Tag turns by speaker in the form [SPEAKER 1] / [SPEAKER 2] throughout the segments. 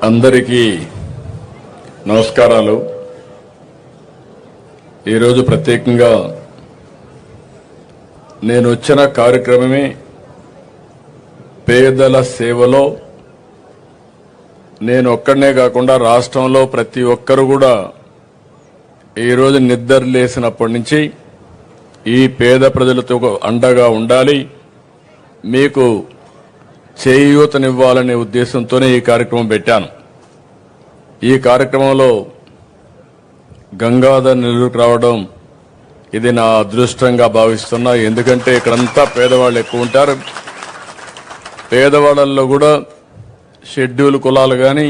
[SPEAKER 1] అందరికీ నమస్కారాలు. ఈరోజు ప్రత్యేకంగా నేను వచ్చిన కార్యక్రమమే పేదల సేవలో. నేను ఒక్కడనే కాకుండా రాష్ట్రంలో ప్రతి ఒక్కరు కూడా ఈరోజు నిద్ర లేసినప్పటి నుంచి ఈ పేద ప్రజలతో అండగా ఉండాలి, మీకు చేయూతనివ్వాలనే ఉద్దేశంతోనే ఈ కార్యక్రమం పెట్టాను. ఈ కార్యక్రమంలో గంగాధర్ నెల్లూరుకు రావడం ఇది నా అదృష్టంగా భావిస్తున్నా. ఎందుకంటే ఇక్కడంతా పేదవాళ్ళు ఎక్కువ ఉంటారు. పేదవాళ్ళల్లో కూడా షెడ్యూల్ కులాలు కానీ,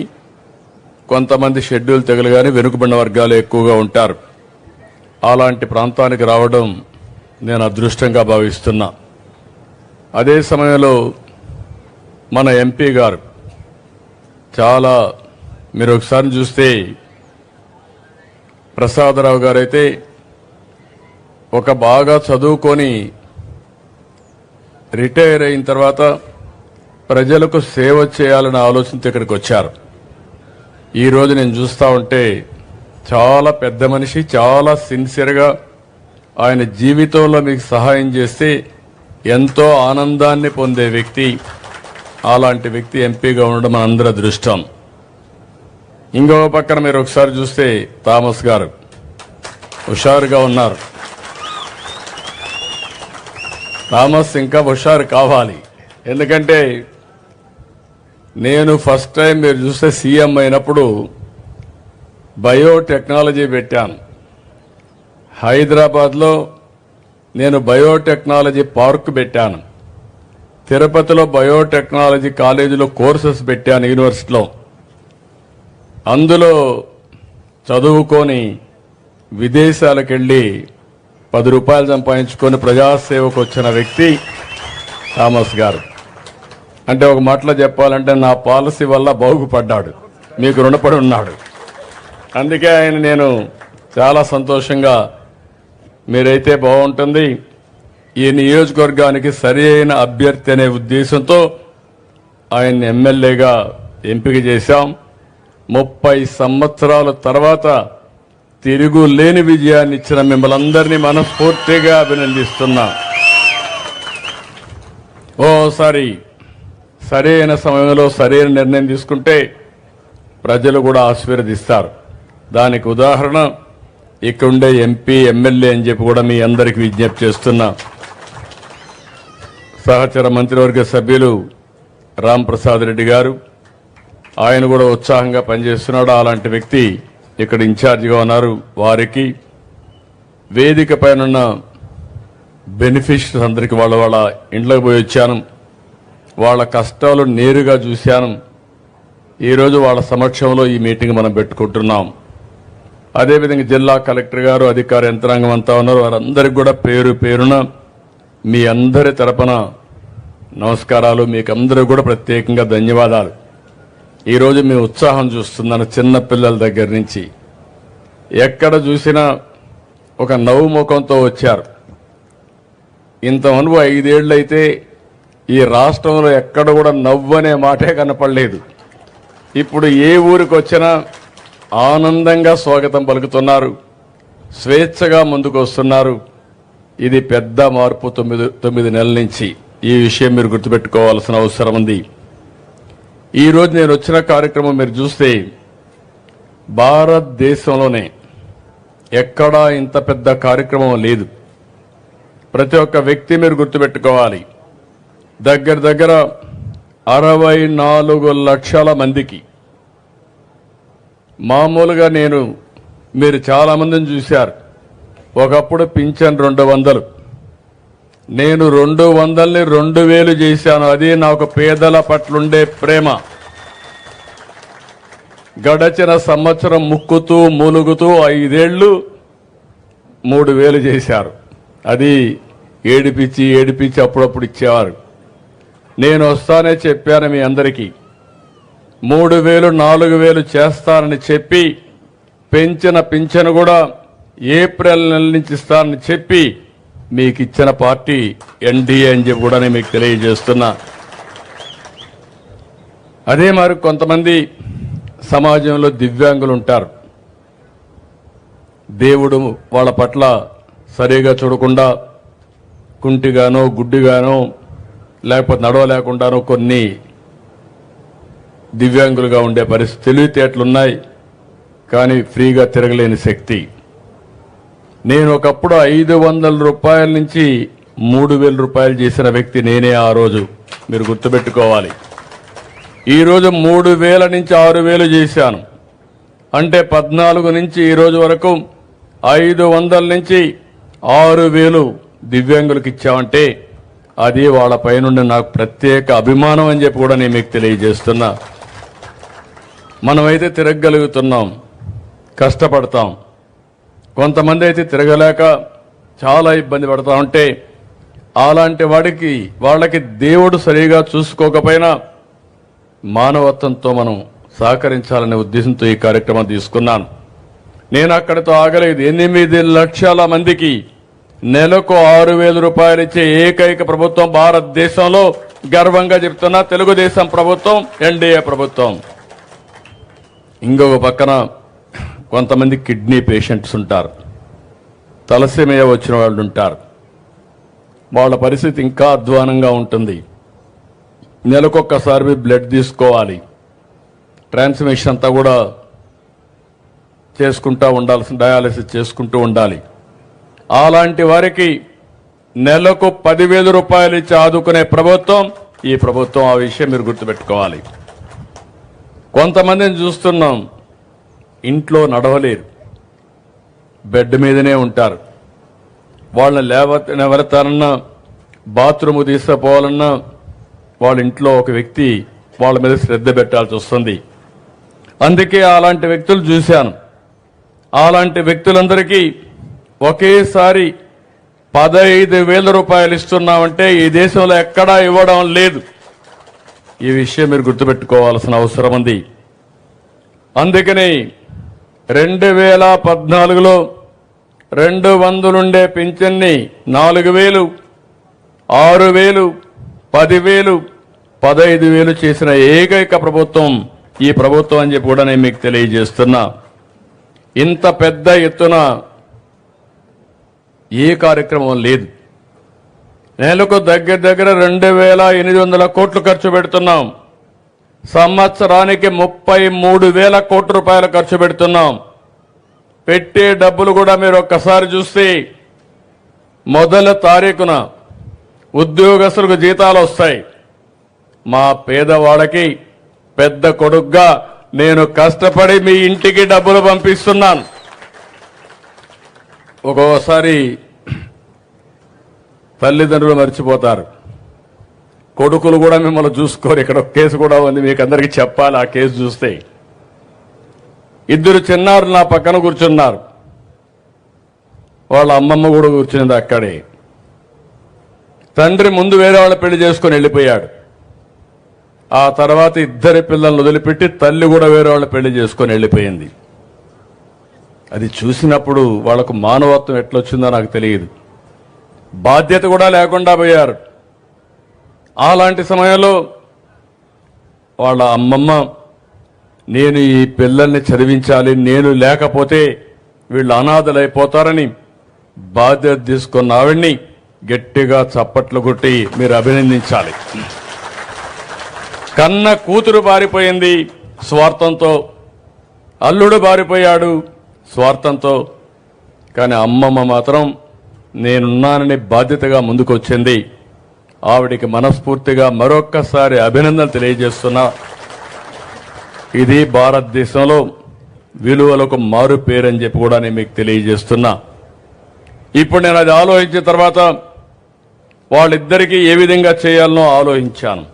[SPEAKER 1] కొంతమంది షెడ్యూల్ తెగలు కానీ, వెనుకబడిన వర్గాలు ఎక్కువగా ఉంటారు. అలాంటి ప్రాంతానికి రావడం నేను అదృష్టంగా భావిస్తున్నా. అదే సమయంలో మన ఎంపీ గారు చాలా, మీరు ఒకసారి చూస్తే ప్రసాదరావు గారైతే ఒక బాగా చదువుకొని రిటైర్ అయిన తర్వాత ప్రజలకు సేవ చేయాలనే ఆలోచనతో ఇక్కడికి వచ్చారు. ఈరోజు నేను చూస్తూ ఉంటే చాలా పెద్ద మనిషి, చాలా సిన్సియర్గా ఆయన జీవితంలో మీకు సహాయం చేస్తే ఎంతో ఆనందాన్ని పొందే వ్యక్తి. అలాంటి వ్యక్తి ఎంపీగా ఉండడం మనందరి అదృష్టం. ఇంకో పక్కన మీరు ఒకసారి చూస్తే థామస్ గారు హుషారుగా ఉన్నారు. థామస్ ఇంకా హుషారు కావాలి. ఎందుకంటే నేను ఫస్ట్ టైం మీరు చూస్తే సీఎం అయినప్పుడు బయోటెక్నాలజీ పెట్టాను. హైదరాబాద్లో నేను బయోటెక్నాలజీ పార్క్ పెట్టాను. తిరుపతిలో బయోటెక్నాలజీ కాలేజీలో కోర్సెస్ పెట్టాను యూనివర్సిటీలో. అందులో చదువుకొని విదేశాలకు వెళ్ళి 10 రూపాయలు సంపాదించుకొని ప్రజాసేవకు వచ్చిన వ్యక్తి థామస్ గారు. అంటే ఒక మాటలో చెప్పాలంటే నా పాలసీ వల్ల బాగుపడ్డాడు, మీకు రుణపడి ఉన్నాడు. అందుకే ఆయన నేను చాలా సంతోషంగా, మీరైతే బాగుంటుంది, ఈ నియోజకవర్గానికి సరి అయిన అభ్యర్థి అనే ఉద్దేశంతో ఆయన్ని ఎమ్మెల్యేగా ఎంపిక చేశాం. 30 సంవత్సరాల తర్వాత తిరుగులేని విజయాన్ని ఇచ్చిన మిమ్మల్ని అందరినీ మనస్ఫూర్తిగా అభినందిస్తున్నా. ఓసారి సరైన సమయంలో సరైన నిర్ణయం తీసుకుంటే ప్రజలు కూడా ఆశీర్వదిస్తారు. దానికి ఉదాహరణ ఇక్కడుండే ఎంపీ, ఎమ్మెల్యే అని చెప్పి కూడా మీ అందరికీ విజ్ఞప్తి చేస్తున్నా. సహచర మంత్రివర్గ సభ్యులు రామ్ ప్రసాద్ రెడ్డి గారు, ఆయన కూడా ఉత్సాహంగా పనిచేస్తున్నాడు. అలాంటి వ్యక్తి ఇక్కడ ఇన్ఛార్జిగా ఉన్నారు. వారికి వేదిక పైన బెనిఫిషరీస్ అందరికీ వాళ్ళ ఇంట్లోకి పోయి వచ్చాను. వాళ్ళ కష్టాలు నేరుగా చూశాను. ఈరోజు వాళ్ళ సమక్షంలో ఈ మీటింగ్ మనం పెట్టుకుంటున్నాం. అదేవిధంగా జిల్లా కలెక్టర్ గారు, అధికార యంత్రాంగం అంతా ఉన్నారు. వారందరికీ కూడా పేరు పేరున మీ అందరి తరపున నమస్కారాలు. మీకు అందరూ కూడా ప్రత్యేకంగా ధన్యవాదాలు. ఈరోజు మీ ఉత్సాహం చూస్తున్నాను. చిన్న పిల్లల దగ్గర నుంచి ఎక్కడ చూసినా ఒక నవ్వు ముఖంతో వచ్చారు. ఇంతవరకు 5 ఏళ్ళు అయితే ఈ రాష్ట్రంలో ఎక్కడ కూడా నవ్వు అనే మాటే కనపడలేదు. ఇప్పుడు ఏ ఊరికి వచ్చినా ఆనందంగా స్వాగతం పలుకుతున్నారు, స్వేచ్ఛగా ముందుకు వస్తున్నారు. ఇది పెద్ద మార్పు 9 నెలల నుంచి. ఈ విషయం మీరు గుర్తుపెట్టుకోవాల్సిన అవసరం ఉంది. ఈరోజు నేను వచ్చిన కార్యక్రమం మీరు చూస్తే భారతదేశంలోనే ఎక్కడా ఇంత పెద్ద కార్యక్రమం లేదు. ప్రతి ఒక్క వ్యక్తి మీరు గుర్తుపెట్టుకోవాలి, దగ్గర 64 లక్షల మందికి. మామూలుగా మీరు చాలా మందిని చూశారు. ఒకప్పుడు పింఛన్ 200, నేను 200ని 2000 చేశాను. అది నాకు పేదల పట్లుండే ప్రేమ. గడచిన సంవత్సరం ముక్కుతూ మూలుగుతూ 5 ఏళ్లు 3000 చేశారు. అది ఏడిపించి అప్పుడప్పుడు ఇచ్చేవారు. నేను వస్తానే చెప్పాను మీ అందరికీ, 3000 4000 చేస్తానని చెప్పి పెంచిన పింఛను కూడా ఏప్రిల్ నెల నుంచి ఇస్తానని చెప్పి మీకు ఇచ్చిన పార్టీ ఎన్డీఏ అని చెప్పి కూడా నేను మీకు తెలియజేస్తున్నా. అదే మరి కొంతమంది సమాజంలో దివ్యాంగులు ఉంటారు. దేవుడు వాళ్ళ పట్ల సరిగా చూడకుండా కుంటిగానో గుడ్డిగానో లేకపోతే నడవలేకుండానో కొన్ని దివ్యాంగులుగా ఉండే పరిస్థితి. తెలివితేటలున్నాయి కానీ ఫ్రీగా తిరగలేని శక్తి. నేను ఒకప్పుడు 500 రూపాయల నుంచి 3000 రూపాయలు చేసిన వ్యక్తి నేనే ఆ రోజు. మీరు గుర్తుపెట్టుకోవాలి. ఈరోజు 3000 నుంచి 6000 చేశాను. అంటే 14 నుంచి ఈ రోజు వరకు 500 నుంచి 6000 దివ్యాంగులకు ఇచ్చామంటే అది వాళ్ళ పైనుండి నాకు ప్రత్యేక అభిమానం అని చెప్పి కూడా నేను మీకు తెలియజేస్తున్నా. మనమైతే తిరగగలుగుతున్నాం, కష్టపడతాం. కొంతమంది అయితే తిరగలేక చాలా ఇబ్బంది పడతా ఉంటే అలాంటి వాళ్ళకి దేవుడు సరిగా చూసుకోకపోయినా మానవత్వంతో మనం సహకరించాలనే ఉద్దేశంతో ఈ కార్యక్రమం తీసుకున్నాను. నేను అక్కడితో ఆగలేదు. 8 లక్షల మందికి నెలకు 6000 రూపాయలు ఇచ్చే ఏకైక ప్రభుత్వం భారతదేశంలో గర్వంగా చెప్తున్నా తెలుగుదేశం ప్రభుత్వం, ఎన్డీఏ ప్రభుత్వం. ఇంకొక పక్కన కొంతమంది కిడ్నీ పేషెంట్స్ ఉంటారు, తలసేమియా వచ్చిన వాళ్ళు ఉంటారు. వాళ్ళ పరిస్థితి ఇంకా అధ్వానంగా ఉంటుంది. నెలకొక్కసారి బ్లడ్ తీసుకోవాలి, ట్రాన్స్మిషన్ అంతా కూడా చేసుకుంటూ ఉండాల్సిన, డయాలసిస్ చేసుకుంటూ ఉండాలి. అలాంటి వారికి నెలకు 10,000 రూపాయలు ఇచ్చి ఆదుకునే ప్రభుత్వం ఈ ప్రభుత్వం. ఆ విషయం మీరు గుర్తుపెట్టుకోవాలి. కొంతమందిని చూస్తున్నాం, ఇంట్లో నడవలేరు, బెడ్ మీదనే ఉంటారు. వాళ్ళని లేవతారన్నా బాత్రూమ్ తీసుకుపోవాలన్నా వాళ్ళ ఇంట్లో ఒక వ్యక్తి వాళ్ళ మీద శ్రద్ధ పెట్టాల్సి వస్తుంది. అందుకే అలాంటి వ్యక్తులు చూశాను. అలాంటి వ్యక్తులందరికీ ఒకేసారి 15,000 రూపాయలు ఇస్తున్నామంటే ఈ దేశంలో ఎక్కడా ఇవ్వడం లేదు. ఈ విషయం మీరు గుర్తుపెట్టుకోవాల్సిన అవసరం ఉంది. అందుకని 2014లో 200 ఉండే పింఛన్ని 4,000, 6,000, 10,000, 15,000 చేసిన ఏకైక ప్రభుత్వం ఈ ప్రభుత్వం అని చెప్పి కూడా నేను మీకు తెలియజేస్తున్నా. ఇంత పెద్ద ఎత్తున ఏ కార్యక్రమం లేదు. నెలకు దగ్గర 2,800 కోట్లు ఖర్చు పెడుతున్నాం. సంవత్సరానికి 33,000 కోట్ల రూపాయలు ఖర్చు పెడుతున్నాం. పెట్టే డబ్బులు కూడా మీరు ఒక్కసారి చూస్తే మొదటి తారీఖున ఉద్యోగస్తులకు జీతాలు వస్తాయి. మా పేదవాళ్ళకి పెద్ద కొడుగ్గా నేను కష్టపడి మీ ఇంటికి డబ్బులు పంపిస్తున్నాను. ఒక్కోసారి తల్లిదండ్రులు మర్చిపోతారు, కొడుకులు కూడా మిమ్మల్ని చూసుకోరు. ఇక్కడ ఒక కేసు కూడా ఉంది, మీకు అందరికీ చెప్పాలి. ఆ కేసు చూస్తే 2 చిన్నారులు నా పక్కన కూర్చున్నారు. వాళ్ళ అమ్మమ్మ కూడా కూర్చున్నది అక్కడే. తండ్రి ముందు వేరే వాళ్ళ పెళ్లి చేసుకొని వెళ్ళిపోయాడు. ఆ తర్వాత 2 పిల్లలను వదిలిపెట్టి తల్లి కూడా వేరే వాళ్ళ పెళ్లి చేసుకొని వెళ్ళిపోయింది. అది చూసినప్పుడు వాళ్ళకు మానవత్వం ఎట్లొచ్చిందో నాకు తెలియదు. బాధ్యత కూడా లేకుండా పోయారు. అలాంటి సమయంలో వాళ్ళ అమ్మమ్మ, నేను ఈ పిల్లల్ని చదివించాలి, నేను లేకపోతే వీళ్ళు అనాథలైపోతారని బాధ్యత తీసుకున్న ఆవిడ్ని గట్టిగా చప్పట్లు కొట్టి మీరు అభినందించాలి. కన్న కూతురు బారిపోయింది స్వార్థంతో, అల్లుడు బారిపోయాడు స్వార్థంతో, కానీ అమ్మమ్మ మాత్రం నేనున్నానని బాధ్యతగా ముందుకొచ్చింది. ఆవిడికి మనస్ఫూర్తిగా మరొక్కసారి అభినందనలు తెలియజేస్తున్నా. ఇది భారతదేశంలో విలువలకు మారు పేరని చెప్పి కూడా నేను మీకు తెలియజేస్తున్నా. ఇప్పుడు నేను అది ఆలోచించిన తర్వాత వాళ్ళిద్దరికీ ఏ విధంగా చేయాలనో ఆలోచించాను.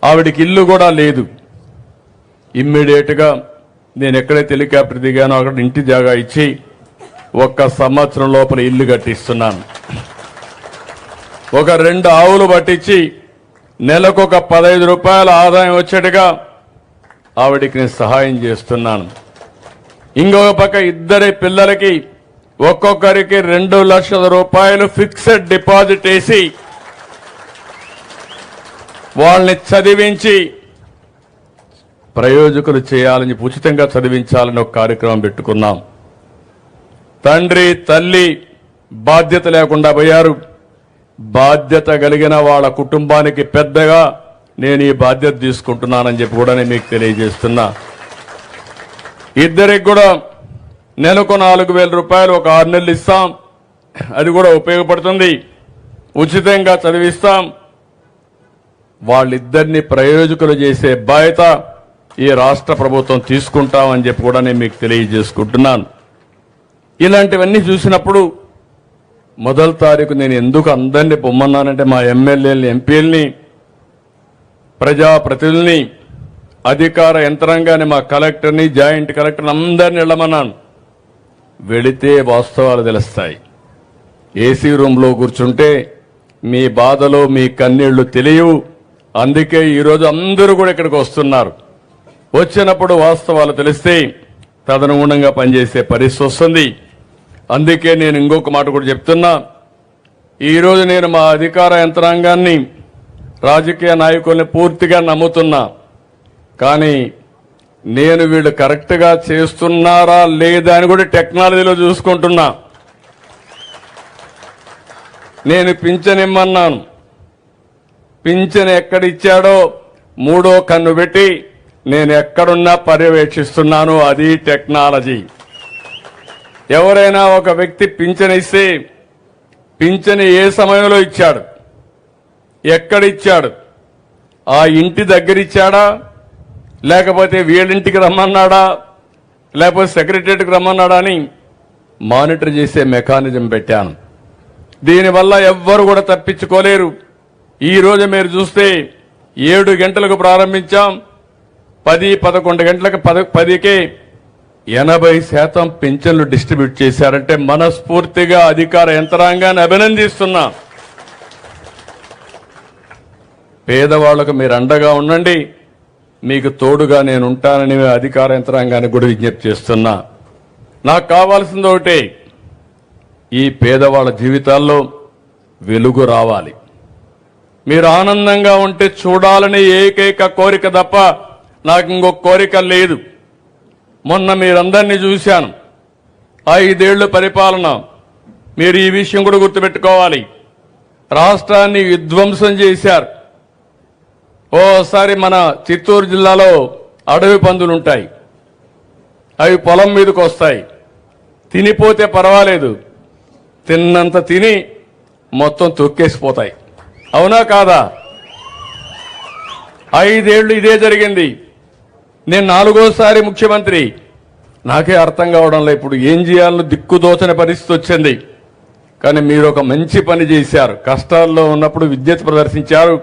[SPEAKER 1] ఆవిడికి ఇల్లు కూడా లేదు. ఇమ్మీడియట్గా నేను ఎక్కడైతే హెలికాప్టర్ దిగానో అక్కడ ఇంటి జాగా ఇచ్చి 1 సంవత్సరం లోపల ఇల్లు కట్టిస్తున్నాను. ఒక 2 ఆవులు పట్టించి నెలకు ఒక 15 రూపాయల ఆదాయం వచ్చేట్టుగా ఆవిడికి నేను సహాయం చేస్తున్నాను. ఇంకొక పక్క 2 పిల్లలకి ఒక్కొక్కరికి 2 లక్షల రూపాయలు ఫిక్స్డ్ డిపాజిట్ వేసి వాళ్ళని చదివించి ప్రయోజకులు చేయాలని చెప్పి ఉచితంగా చదివించాలని ఒక కార్యక్రమం పెట్టుకున్నాం. తండ్రి తల్లి బాధ్యత లేకుండా పోయారు. బాధ్యత కలిగిన వాళ్ళ కుటుంబానికి పెద్దగా నేను ఈ బాధ్యత తీసుకుంటున్నానని చెప్పి కూడా నేను మీకు తెలియజేస్తున్నా. ఇద్దరికి కూడా నెలకు 4,000 రూపాయలు ఒక 6 నెలలు ఇస్తాం. అది కూడా ఉపయోగపడుతుంది. ఉచితంగా చదివిస్తాం. వాళ్ళిద్దరిని ప్రయోజకులు చేసే బాధ్యత ఈ రాష్ట్ర ప్రభుత్వం తీసుకుంటామని చెప్పి కూడా నేను మీకు తెలియజేసుకుంటున్నాను. ఇలాంటివన్నీ చూసినప్పుడు మొదటి తారీఖు నేను ఎందుకు అందరినీ పొమ్మన్నానంటే మా ఎమ్మెల్యేలని, ఎంపీలని, ప్రజాప్రతినిధుల్ని, అధికార యంత్రాంగాన్ని, మా కలెక్టర్ని, జాయింట్ కలెక్టర్ని అందరిని వెళ్ళమన్నాను. వెళితే వాస్తవాలు తెలుస్తాయి. ఏసీ రూమ్లో కూర్చుంటే మీ బాధలు, మీ కన్నీళ్లు తెలియవు. అందుకే ఈరోజు అందరూ కూడా ఇక్కడికి వస్తున్నారు. వచ్చినప్పుడు వాస్తవాలు తెలిస్తే తదనుగుణంగా పనిచేసే పరిస్థితి వస్తుంది. అందుకే నేను ఇంకొక మాట కూడా చెప్తున్నా. ఈరోజు నేను మా అధికార యంత్రాంగాన్ని, రాజకీయ నాయకుల్ని పూర్తిగా నమ్ముతున్నా. కానీ నేను వీళ్ళు కరెక్ట్గా చేస్తున్నారా లేదా అని కూడా టెక్నాలజీలో చూసుకుంటున్నా. నేను పింఛన్ ఇమ్మన్నాను. పింఛన్ ఎక్కడిచ్చాడో 3వ కన్ను పెట్టి నేను ఎక్కడున్నా పర్యవేక్షిస్తున్నాను. అది టెక్నాలజీ. ఎవరైనా ఒక వ్యక్తి పింఛన్ ఇస్తే పింఛన్ ఏ సమయంలో ఇచ్చాడు, ఎక్కడిచ్చాడు, ఆ ఇంటి దగ్గర ఇచ్చాడా, లేకపోతే వీళ్ళింటికి రమ్మన్నాడా, లేకపోతే సెక్రటరియట్కి రమ్మన్నాడా అని మానిటర్ చేసే మెకానిజం పెట్టాను. దీనివల్ల ఎవ్వరు కూడా తప్పించుకోలేరు. ఈ రోజు మీరు చూస్తే 7 గంటలకు ప్రారంభించాం. 10-11 గంటలకు 10కే 80% పింఛన్లు డిస్ట్రిబ్యూట్ చేశారంటే మనస్ఫూర్తిగా అధికార యంత్రాంగాన్ని అభినందిస్తున్నా. పేదవాళ్లకు మీరు అండగా ఉండండి. మీకు తోడుగా నేను ఉంటానని అధికార యంత్రాంగానికి కూడా విజ్ఞప్తి చేస్తున్నా. నాకు కావాల్సింది ఒకటే, ఈ పేదవాళ్ల జీవితాల్లో వెలుగు రావాలి. మీరు ఆనందంగా ఉంటే చూడాలని ఏకైక కోరిక తప్ప నాకు ఇంకొక కోరిక లేదు. మొన్న మీరందరినీ చూశాను. 5 ఏళ్లు పరిపాలన. మీరు ఈ విషయం కూడా గుర్తుపెట్టుకోవాలి. రాష్ట్రాన్ని విధ్వంసం చేశారు. ఓసారి మన చిత్తూరు జిల్లాలో అడవి పందులుంటాయి. అవి పొలం మీదకి వస్తాయి. తినిపోతే పర్వాలేదు, తిన్నంత తిని మొత్తం తొక్కేసిపోతాయి. అవునా కాదా? 5 ఏళ్లు ఇదే జరిగింది. నేను 4వసారి ముఖ్యమంత్రి. నాకే అర్థం కావడంలో ఇప్పుడు ఏం చేయాలో దిక్కుదోచని పరిస్థితి వచ్చింది. కానీ మీరు ఒక మంచి పని చేశారు. కష్టాల్లో ఉన్నప్పుడు విజ్ఞత ప్రదర్శించారు.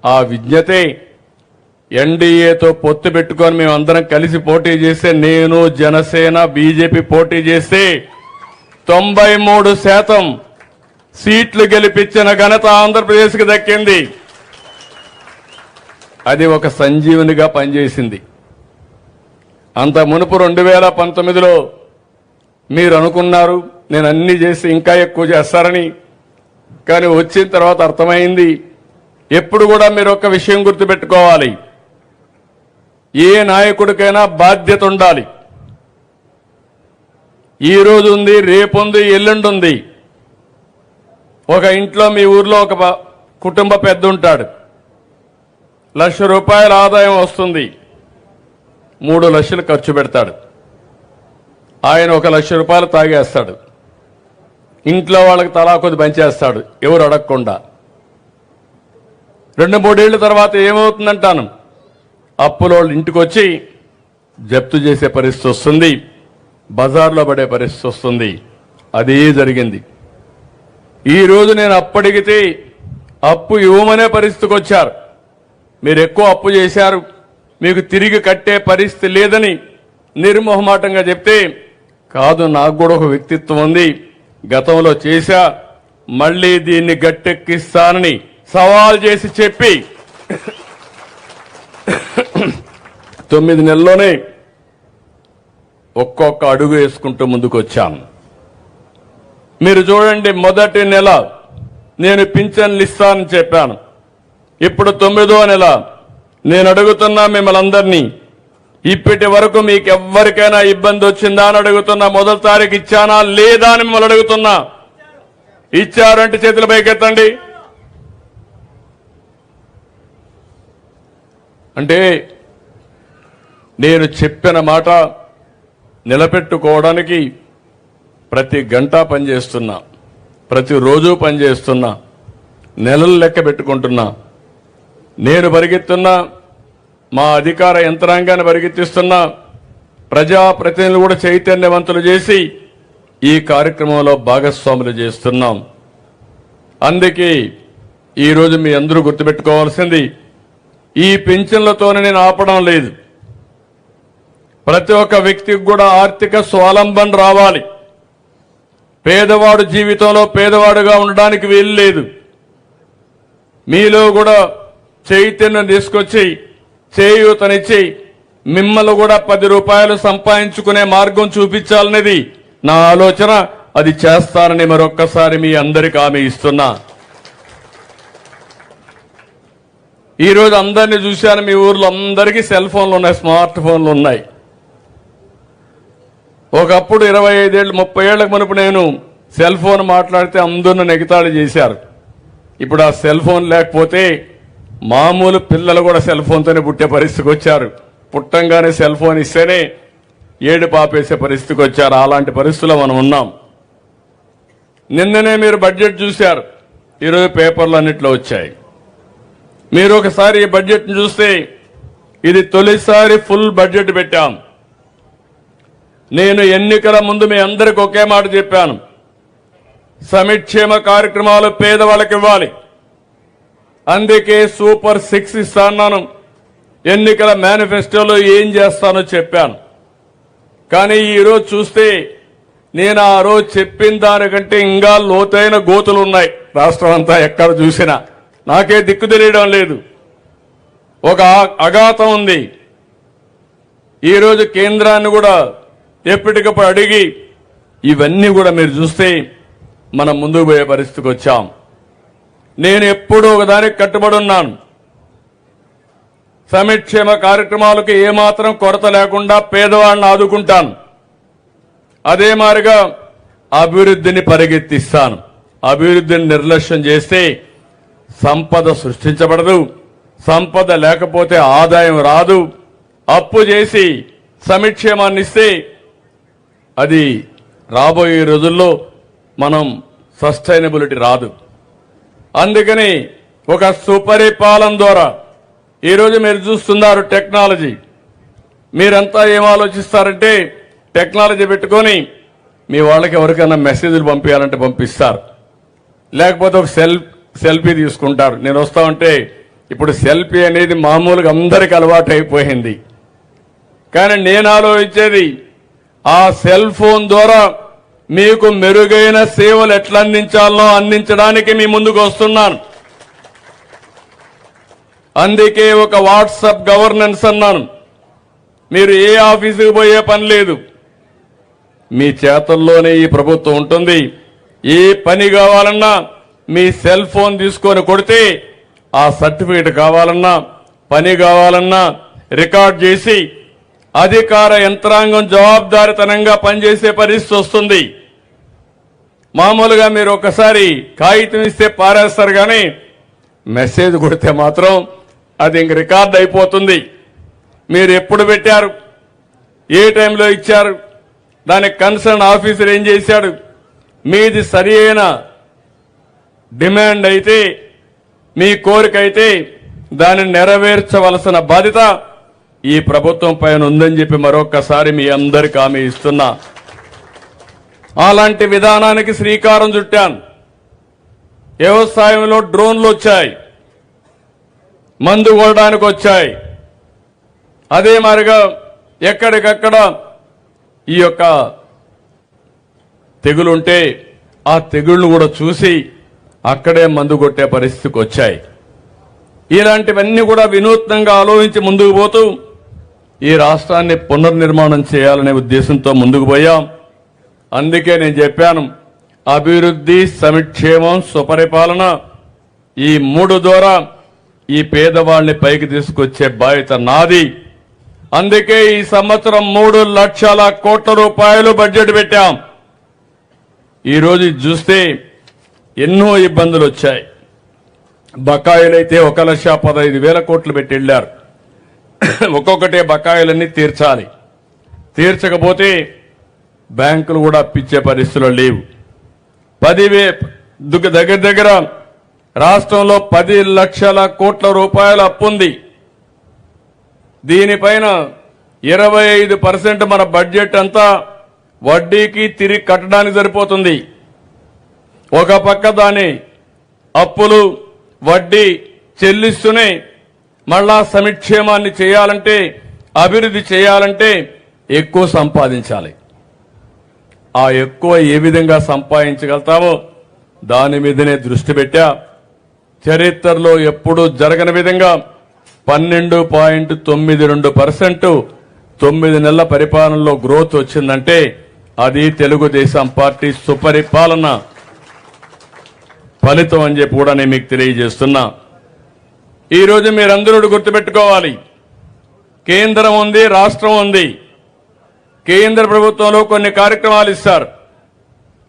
[SPEAKER 1] ఆ విజ్ఞతే ఎన్డీఏతో పొత్తు పెట్టుకొని మేమందరం కలిసి పోటీ చేస్తే, నేను, జనసేన, బీజేపీ పోటీ చేస్తే 93% సీట్లు గెలిపించిన ఘనత ఆంధ్రప్రదేశ్కి దక్కింది. అది ఒక సంజీవనిగా పనిచేసింది. అంత మునుపు 2019లో మీరు అనుకున్నారు నేను అన్ని చేసి ఇంకా ఎక్కువ చేస్తారని. కానీ వచ్చిన తర్వాత అర్థమైంది. ఎప్పుడు కూడా మీరు ఒక విషయం గుర్తుపెట్టుకోవాలి. ఏ నాయకుడికైనా బాధ్యత ఉండాలి. ఈ రోజు ఉంది, రేపు ఉంది, ఎల్లుండి ఉంది. ఒక ఇంట్లో మీ ఊర్లో ఒక కుటుంబ పెద్ద ఉంటాడు. ₹1,00,000 ఆదాయం వస్తుంది. 3 లక్షలు ఖర్చు పెడతాడు. ఆయన ₹1,00,000 తాగేస్తాడు. ఇంట్లో వాళ్ళకి తలా కొద్ది పంచేస్తాడు, ఎవరు అడగకుండా. 2-3 ఏళ్ల తర్వాత ఏమవుతుందంటాను, అప్పుల వాళ్ళు ఇంటికి వచ్చి జప్తు చేసే పరిస్థితి వస్తుంది, బజార్లో పడే పరిస్థితి వస్తుంది. అదే జరిగింది. ఈ రోజు నేను అప్పటికితే అప్పు ఇవ్వమనే పరిస్థితికి వచ్చారు. మీరు ఎక్కువ అప్పు చేశారు, మీకు తిరిగి కట్టే పరిస్థితి లేదని నిర్మోహమాటంగా చెప్తే, కాదు నాకు కూడా ఒక వ్యక్తిత్వం ఉంది, గతంలో చేశా, మళ్లీ దీన్ని గట్టెక్కిస్తానని సవాల్ చేసి చెప్పి 9 నెలల్లోనే ఒక్కొక్క అడుగు వేసుకుంటూ ముందుకు వచ్చాను. మీరు చూడండి, మొదటి నెల నేను పింఛన్లు ఇస్తానని చెప్పాను. ఇప్పుడు 9వ నెల నేను అడుగుతున్నా మిమ్మల్ని అందరినీ, ఇప్పటి వరకు మీకు ఎవ్వరికైనా ఇబ్బంది వచ్చిందా అని అడుగుతున్నా. మొదటి తారీఖు ఇచ్చానా లేదా అని మిమ్మల్ని అడుగుతున్నా. ఇచ్చారంటే చేతుల పైకెత్తండి. అంటే నేను చెప్పిన మాట నిలబెట్టుకోవడానికి ప్రతి గంట పనిచేస్తున్నా, ప్రతిరోజు పనిచేస్తున్నా, నెలలు లెక్క పెట్టుకుంటున్నా. నేను పరిగెత్తున్నా, మా అధికార యంత్రాంగాన్ని పరిగెత్తిస్తున్నా, ప్రజాప్రతినిధులు కూడా చైతన్యవంతులు చేసి ఈ కార్యక్రమంలో భాగస్వాములు చేస్తున్నాం. అందుకే ఈరోజు మీ అందరూ గుర్తుపెట్టుకోవాల్సింది, ఈ పింఛన్లతోనే నేను ఆపడం లేదు. ప్రతి ఒక్క వ్యక్తికి కూడా ఆర్థిక స్వావలంబన రావాలి. పేదవాడు జీవితంలో పేదవాడుగా ఉండడానికి వీలు లేదు. మీలో కూడా చైతన్యం తీసుకొచ్చి చేయూతనిచ్చి మిమ్మల్ని కూడా 10 రూపాయలు సంపాదించుకునే మార్గం చూపించాలనేది నా ఆలోచన. అది చేస్తానని మరొక్కసారి మీ అందరికీ హామీ ఇస్తున్నా. ఈరోజు అందరినీ చూశాను, మీ ఊర్లో అందరికీ సెల్ ఫోన్లు ఉన్నాయి, స్మార్ట్ ఫోన్లు ఉన్నాయి. ఒకప్పుడు 25 ఏళ్ళు 30 ఏళ్లకు మునుపు నేను సెల్ ఫోన్ మాట్లాడితే అందరూ నెగతాళి చేశారు. ఇప్పుడు ఆ సెల్ ఫోన్ లేకపోతే మామూలు పిల్లలు కూడా సెల్ ఫోన్తోనే పుట్టే పరిస్థితికి వచ్చారు. పుట్టంగానే సెల్ ఫోన్ ఇస్తేనే ఏడు పాపేసే పరిస్థితికి వచ్చారు. అలాంటి పరిస్థితుల్లో మనం ఉన్నాం. నిన్ననే మీరు బడ్జెట్ చూశారు, ఈరోజు పేపర్లు అన్నిట్లో వచ్చాయి. మీరు ఒకసారి ఈ బడ్జెట్ను చూస్తే ఇది తొలిసారి ఫుల్ బడ్జెట్ పెట్టాం. నేను ఎన్నికల ముందు మీ అందరికీ ఒకే మాట చెప్పాను, సంక్షేమ కార్యక్రమాలు పేదవాళ్ళకి ఇవ్వాలి. అందుకే సూపర్ 6 ఇస్తాను. ఎన్నికల మేనిఫెస్టోలో ఏం చేస్తానో చెప్పాను. కానీ ఈరోజు చూస్తే నేను ఆ రోజు చెప్పిన దానికంటే ఇంకా లోతైన గోతులు ఉన్నాయి. రాష్ట్రం అంతా ఎక్కడ చూసినా నాకే దిక్కు తెలియడం లేదు. ఒక అఘాతం ఉంది. ఈరోజు కేంద్రాన్ని కూడా ఎప్పటికప్పుడు అడిగి ఇవన్నీ కూడా మీరు చూస్తే మనం ముందుకు పోయే పరిస్థితికి వచ్చాం. నేను ఎప్పుడూ ఒకదానికి కట్టుబడి ఉన్నాను. సంక్షేమ కార్యక్రమాలకు ఏమాత్రం కొరత లేకుండా పేదవాళ్ళని ఆదుకుంటాను. అదే మాదిరిగా అభివృద్ధిని పరిగెత్తిస్తాను. అభివృద్ధిని నిర్లక్ష్యం చేస్తే సంపద సృష్టించబడదు. సంపద లేకపోతే ఆదాయం రాదు. అప్పు చేసి సంక్షేమాన్ని ఇస్తే అది రాబోయే రోజుల్లో మనం సస్టైనబిలిటీ రాదు. అందుకని ఒక సుపరిపాలన ద్వారా ఈరోజు మీరు చూస్తున్నారు టెక్నాలజీ. మీరంతా ఏం ఆలోచిస్తారంటే టెక్నాలజీ పెట్టుకొని మీ వాళ్ళకి ఎవరికైనా మెసేజ్లు పంపించాలంటే పంపిస్తారు, లేకపోతే ఒక సెల్ఫీ తీసుకుంటారు. నేను వస్తా ఉంటే ఇప్పుడు సెల్ఫీ అనేది మామూలుగా అందరికీ అలవాటు అయిపోయింది. కానీ నేను ఆలోచించేది ఆ సెల్ ఫోన్ ద్వారా మీకు మెరుగైన సేవలు ఎట్లా అందించాలో అందించడానికి మీ ముందుకు వస్తున్నాను. అందుకే ఒక వాట్సాప్ గవర్నెన్స్ అన్నాను. మీరు ఏ ఆఫీసుకు పోయే పని లేదు, మీ చేతుల్లోనే ఈ ప్రభుత్వం ఉంటుంది. ఏ పని కావాలన్నా మీ సెల్ ఫోన్ తీసుకొని కొడితే ఆ సర్టిఫికేట్ కావాలన్నా పని కావాలన్నా రికార్డ్ చేసి అధికార యంత్రాంగం జవాబుదారీతనంగా పనిచేసే పరిస్థితి వస్తుంది. మామూలుగా మీరు ఒకసారి కాగితం ఇస్తే పారేస్తారు, కానీ మెసేజ్ కొడితే మాత్రం అది ఇంక రికార్డ్ అయిపోతుంది. మీరు ఎప్పుడు పెట్టారు, ఏ టైంలో ఇచ్చారు, దానికి కన్సర్న్ ఆఫీసర్ ఏం చేశాడు, మీది సరి అయిన డిమాండ్ అయితే మీ కోరిక అయితే దానిని నెరవేర్చవలసిన బాధ్యత ఈ ప్రభుత్వం పైన ఉందని చెప్పి మరొక్కసారి మీ అందరికీ హామీ ఇస్తున్నా. అలాంటి విధానానికి శ్రీకారం చుట్టాను. వ్యవసాయంలో డ్రోన్లు వచ్చాయి, మందు కొనడానికి వచ్చాయి. అదే మాదిరిగా ఎక్కడికక్కడ ఈ యొక్క తెగులుంటే ఆ తెగుళ్లు కూడా చూసి అక్కడే మందు కొట్టే పరిస్థితికి వచ్చాయి. ఇలాంటివన్నీ కూడా వినూత్నంగా ఆలోచించి ముందుకు పోతూ ఈ రాష్ట్రాన్ని పునర్నిర్మాణం చేయాలనే ఉద్దేశంతో ముందుకు పోయాం. అందుకే నేను చెప్పాను, అభివృద్ధి, సంక్షేమం, సుపరిపాలన ఈ 3 ద్వారా ఈ పేదవాళ్ళని పైకి తీసుకొచ్చే బాధ్యత నాది. అందుకే ఈ సంవత్సరం 3 లక్షల కోట్ల రూపాయలు బడ్జెట్ పెట్టాం. ఈరోజు చూస్తే ఎన్నో ఇబ్బందులు వచ్చాయి. బకాయిలైతే 1,15,000 కోట్లు పెట్టి వెళ్ళారు. ఒక్కొక్కటే బకాయిలన్నీ తీర్చాలి. తీర్చకపోతే బ్యాంకులు కూడా అప్పిచ్చే పరిస్థితులు లేవు. దగ్గర రాష్ట్రంలో 10 లక్షల కోట్ల రూపాయల అప్పుంది. దీనిపైన 25% మన బడ్జెట్ అంతా వడ్డీకి తిరిగి కట్టడానికి సరిపోతుంది. ఒక పక్క దాని అప్పులు వడ్డీ చెల్లిస్తూనే మళ్ళా సంక్షేమాన్ని చేయాలంటే, అభివృద్ధి చేయాలంటే ఎక్కువ సంపాదించాలి. ఆ ఎక్కువ ఏ విధంగా సంపాదించగలుగుతామో దాని మీదనే దృష్టి పెట్టా. చరిత్రలో ఎప్పుడూ జరగని విధంగా 12.92% 9 నెలల పరిపాలనలో గ్రోత్ వచ్చిందంటే అది తెలుగుదేశం పార్టీ సుపరిపాలన ఫలితం అని చెప్పి కూడా నేను మీకు తెలియజేస్తున్నా. ఈరోజు మీరందరూ గుర్తుపెట్టుకోవాలి, కేంద్రం ఉంది, రాష్ట్రం ఉంది. కేంద్ర ప్రభుత్వంలో కొన్ని కార్యక్రమాలు ఇస్తారు,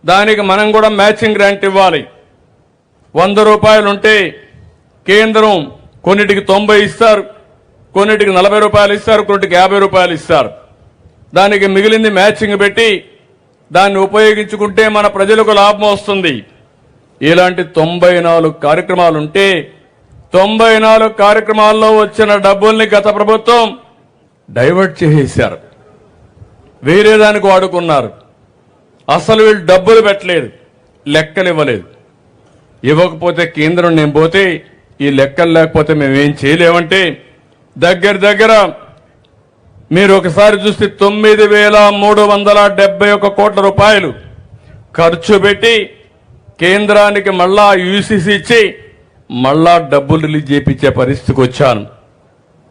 [SPEAKER 1] దానికి మనం కూడా మ్యాచింగ్ గ్రాంట్ ఇవ్వాలి. 100 రూపాయలు ఉంటే కేంద్రం కొన్నిటికి 90 ఇస్తారు, కొన్నిటికి 40 రూపాయలు ఇస్తారు, కొన్నిటికి 50 రూపాయలు ఇస్తారు. దానికి మిగిలింది మ్యాచింగ్ పెట్టి దాన్ని ఉపయోగించుకుంటే మన ప్రజలకు లాభం వస్తుంది. ఇలాంటి 94 కార్యక్రమాలుంటే 94 కార్యక్రమాల్లో వచ్చిన డబ్బుల్ని గత ప్రభుత్వం డైవర్ట్ చేసేశారు, వేరే దానికి వాడుకున్నారు. అసలు వీళ్ళు డబ్బులు పెట్టలేదు, లెక్కలు ఇవ్వలేదు. ఇవ్వకపోతే కేంద్రం నేను పోతే ఈ లెక్కలు లేకపోతే మేమేం చేయలేమంటే దగ్గర మీరు ఒకసారి చూస్తే 9,371 కోట్ల రూపాయలు ఖర్చు పెట్టి కేంద్రానికి మళ్ళా యూసీసీ ఇచ్చి మళ్ళా డబ్బులు రిలీజ్ చేయించే పరిస్థితికి వచ్చాను.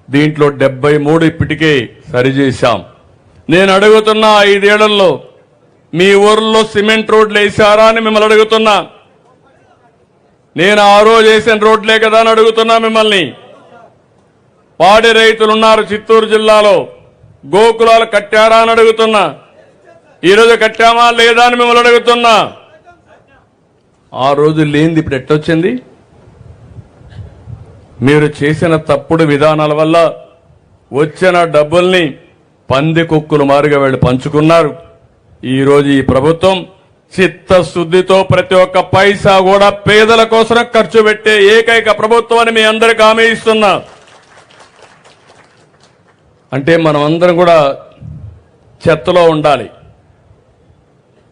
[SPEAKER 1] దీంట్లో 73 ఇప్పటికే సరిచేశాం. నేను అడుగుతున్నా, 5 ఏళ్లలో మీ ఊర్లో సిమెంట్ రోడ్లు వేశారా అని మిమ్మల్ని అడుగుతున్నా. నేను ఆ రోజు వేసిన రోడ్లే కదా అని అడుగుతున్నా మిమ్మల్ని. పాడి రైతులున్నారు చిత్తూరు జిల్లాలో, గోకులాలు కట్టారా అని అడుగుతున్నా. ఈరోజు కట్టామా లేదా అని మిమ్మల్ని అడుగుతున్నా. ఆ రోజు లేనిది ఇప్పుడు ఎట్టొచ్చింది? మీరు చేసిన తప్పుడు విధానాల వల్ల వచ్చిన డబ్బుల్ని పందికొక్కులు మారుగా వీళ్ళు పంచుకున్నారు. ఈరోజు ఈ ప్రభుత్వం చిత్తశుద్ధితో ప్రతి ఒక్క పైసా కూడా పేదల కోసం ఖర్చు పెట్టే ఏకైక ప్రభుత్వం అని మీ అందరికీ హామీ ఇస్తున్నా. అంటే మనం అందరం కూడా చెత్తలో ఉండాలి.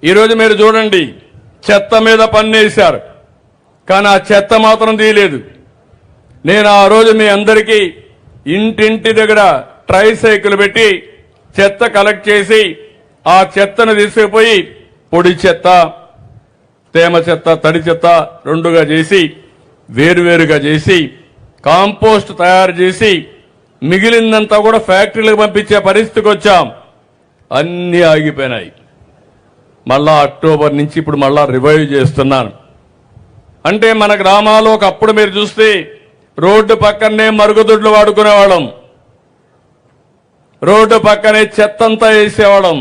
[SPEAKER 1] ఈరోజు మీరు చూడండి, చెత్త మీద పన్నేశారు, కానీ ఆ చెత్త మాత్రం తీయలేదు. నేను ఆ రోజు మీ అందరికీ ఇంటింటి దగ్గర ట్రైసైకిల్ పెట్టి చెత్త కలెక్ట్ చేసి ఆ చెత్తను తీసుకుపోయి పొడి చెత్త, తేమ చెత్త, తడి చెత్త రెండుగా చేసి వేరువేరుగా చేసి కాంపోస్ట్ తయారు చేసి మిగిలిందంతా కూడా ఫ్యాక్టరీలకు పంపించే పరిస్థితికి వచ్చాం. అన్నీ ఆగిపోయినాయి. మళ్ళా అక్టోబర్ నుంచి ఇప్పుడు మళ్ళా రివైవ్ చేస్తున్నాను. అంటే మన గ్రామాల్లో ఒకప్పుడు మీరు చూస్తే రోడ్డు పక్కనే మరుగుదొడ్లు వాడుకునేవాళ్ళం, రోడ్డు పక్కనే చెత్తంతా వేసేవాళ్ళం.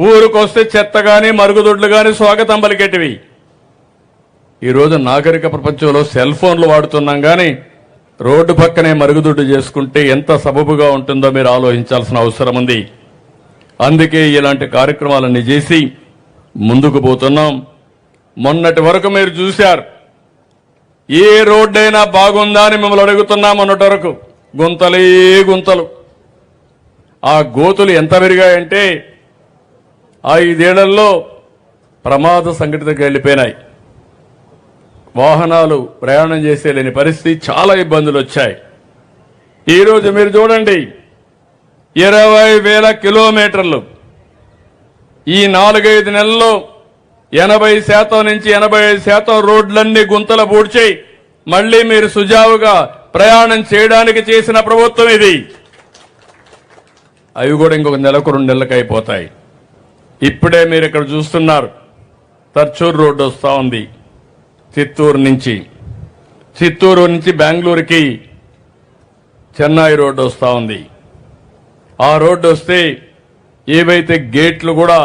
[SPEAKER 1] ఊరికొస్తే చెత్త గాని మరుగుదొడ్లు గాని స్వాగతం పలికేటివి. ఈరోజు నాగరిక ప్రపంచంలో సెల్ ఫోన్లు వాడుతున్నాం కానీ రోడ్డు పక్కనే మరుగుదొడ్డు చేసుకుంటే ఎంత సబబుగా ఉంటుందో మీరు ఆలోచించాల్సిన అవసరం ఉంది. అందుకే ఇలాంటి కార్యక్రమాలన్నీ చేసి ముందుకు పోతున్నాం. మొన్నటి వరకు మీరు చూశారు, ఏ రోడ్డైనా బాగుందా అని మిమ్మల్ని అడుగుతున్నాం. మొన్నటి వరకు గుంతలే గుంతలు. ఆ గోతులు ఎంత పెరిగాయంటే 5 ఏళ్లలో ప్రమాద సంఘటనకు వెళ్ళిపోయినాయి. వాహనాలు ప్రయాణం చేసేలేని పరిస్థితి, చాలా ఇబ్బందులు వచ్చాయి. ఈరోజు మీరు చూడండి, 20,000 కిలోమీటర్లు ఈ 4-5 నెలల్లో 80% నుంచి 85% రోడ్లన్నీ గుంతలు పూడ్చి మళ్లీ మీరు సుజావుగా ప్రయాణం చేయడానికి చేసిన ప్రభుత్వం ఇది. అవి కూడా ఇంకొక నెలకు 2 నెలలకు అయిపోతాయి. ఇప్పుడే మీరు ఇక్కడ చూస్తున్నారు, తర్చూరు రోడ్డు వస్తా ఉంది. చిత్తూరు నుంచి బెంగళూరుకి చెన్నై రోడ్డు వస్తా ఉంది. ఆ రోడ్డు వస్తే ఏవైతే గేట్లు కూడా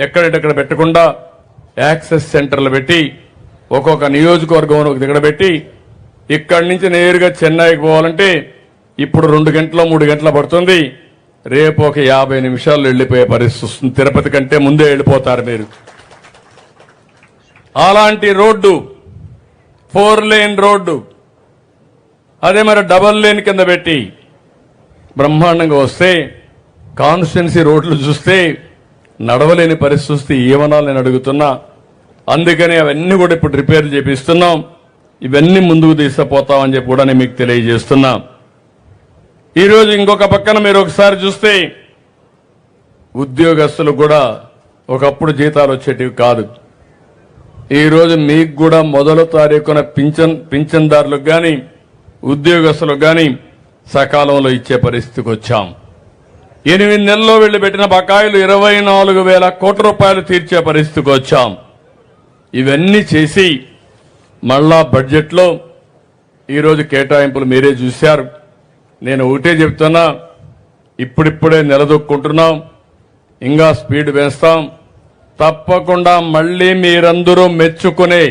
[SPEAKER 1] ఎక్కడెక్కడ పెట్టకుండా యాక్సెస్ సెంటర్లు పెట్టి ఒక్కొక్క నియోజకవర్గం ఒక దగ్గర పెట్టి ఇక్కడి నుంచి నేరుగా చెన్నైకి పోవాలంటే ఇప్పుడు 2 గంటలు 3 గంటలు పడుతుంది. రేపు ఒక 50 నిమిషాల్లో వెళ్ళిపోయే పరిస్థితి వస్తుంది. తిరుపతి కంటే ముందే వెళ్ళిపోతారు మీరు. అలాంటి రోడ్డు 4 లేన్ రోడ్డు అదే మరి డబల్ లేన్ కింద పెట్టి బ్రహ్మాండంగా వస్తే కాన్స్టిట్యున్సీ రోడ్లు చూస్తే నడవలేని పరిస్థితి ఏమనాలి నేను అడుగుతున్నా. అందుకని అవన్నీ కూడా ఇప్పుడు రిపేర్ చేపిస్తున్నాం. ఇవన్నీ ముందుకు తీసుకుపోతామని చెప్పి కూడా నేను మీకు తెలియజేస్తున్నా. ఈరోజు ఇంకొక పక్కన మీరు ఒకసారి చూస్తే ఉద్యోగస్తులు కూడా ఒకప్పుడు జీతాలు వచ్చేటివి కాదు. ఈరోజు మీకు కూడా మొదటి తారీఖున పింఛన్దారులకు కానీ ఉద్యోగస్తులకు కానీ సకాలంలో ఇచ్చే పరిస్థితికి వచ్చాం. 8 నెలల్లో వెళ్లి పెట్టిన బకాయిలు 24,000 కోట్ల రూపాయలు తీర్చే పరిస్థితికి వచ్చాం. ఇవన్నీ చేసి మళ్ళా బడ్జెట్లో ఈరోజు కేటాయింపులు మీరే చూశారు. నేను ఒకటే చెప్తున్నా, ఇప్పుడిప్పుడే నిలదొక్కుంటున్నాం, ఇంకా స్పీడ్ వేస్తాం. తప్పకుండా మళ్లీ మీరందరూ మెచ్చుకునే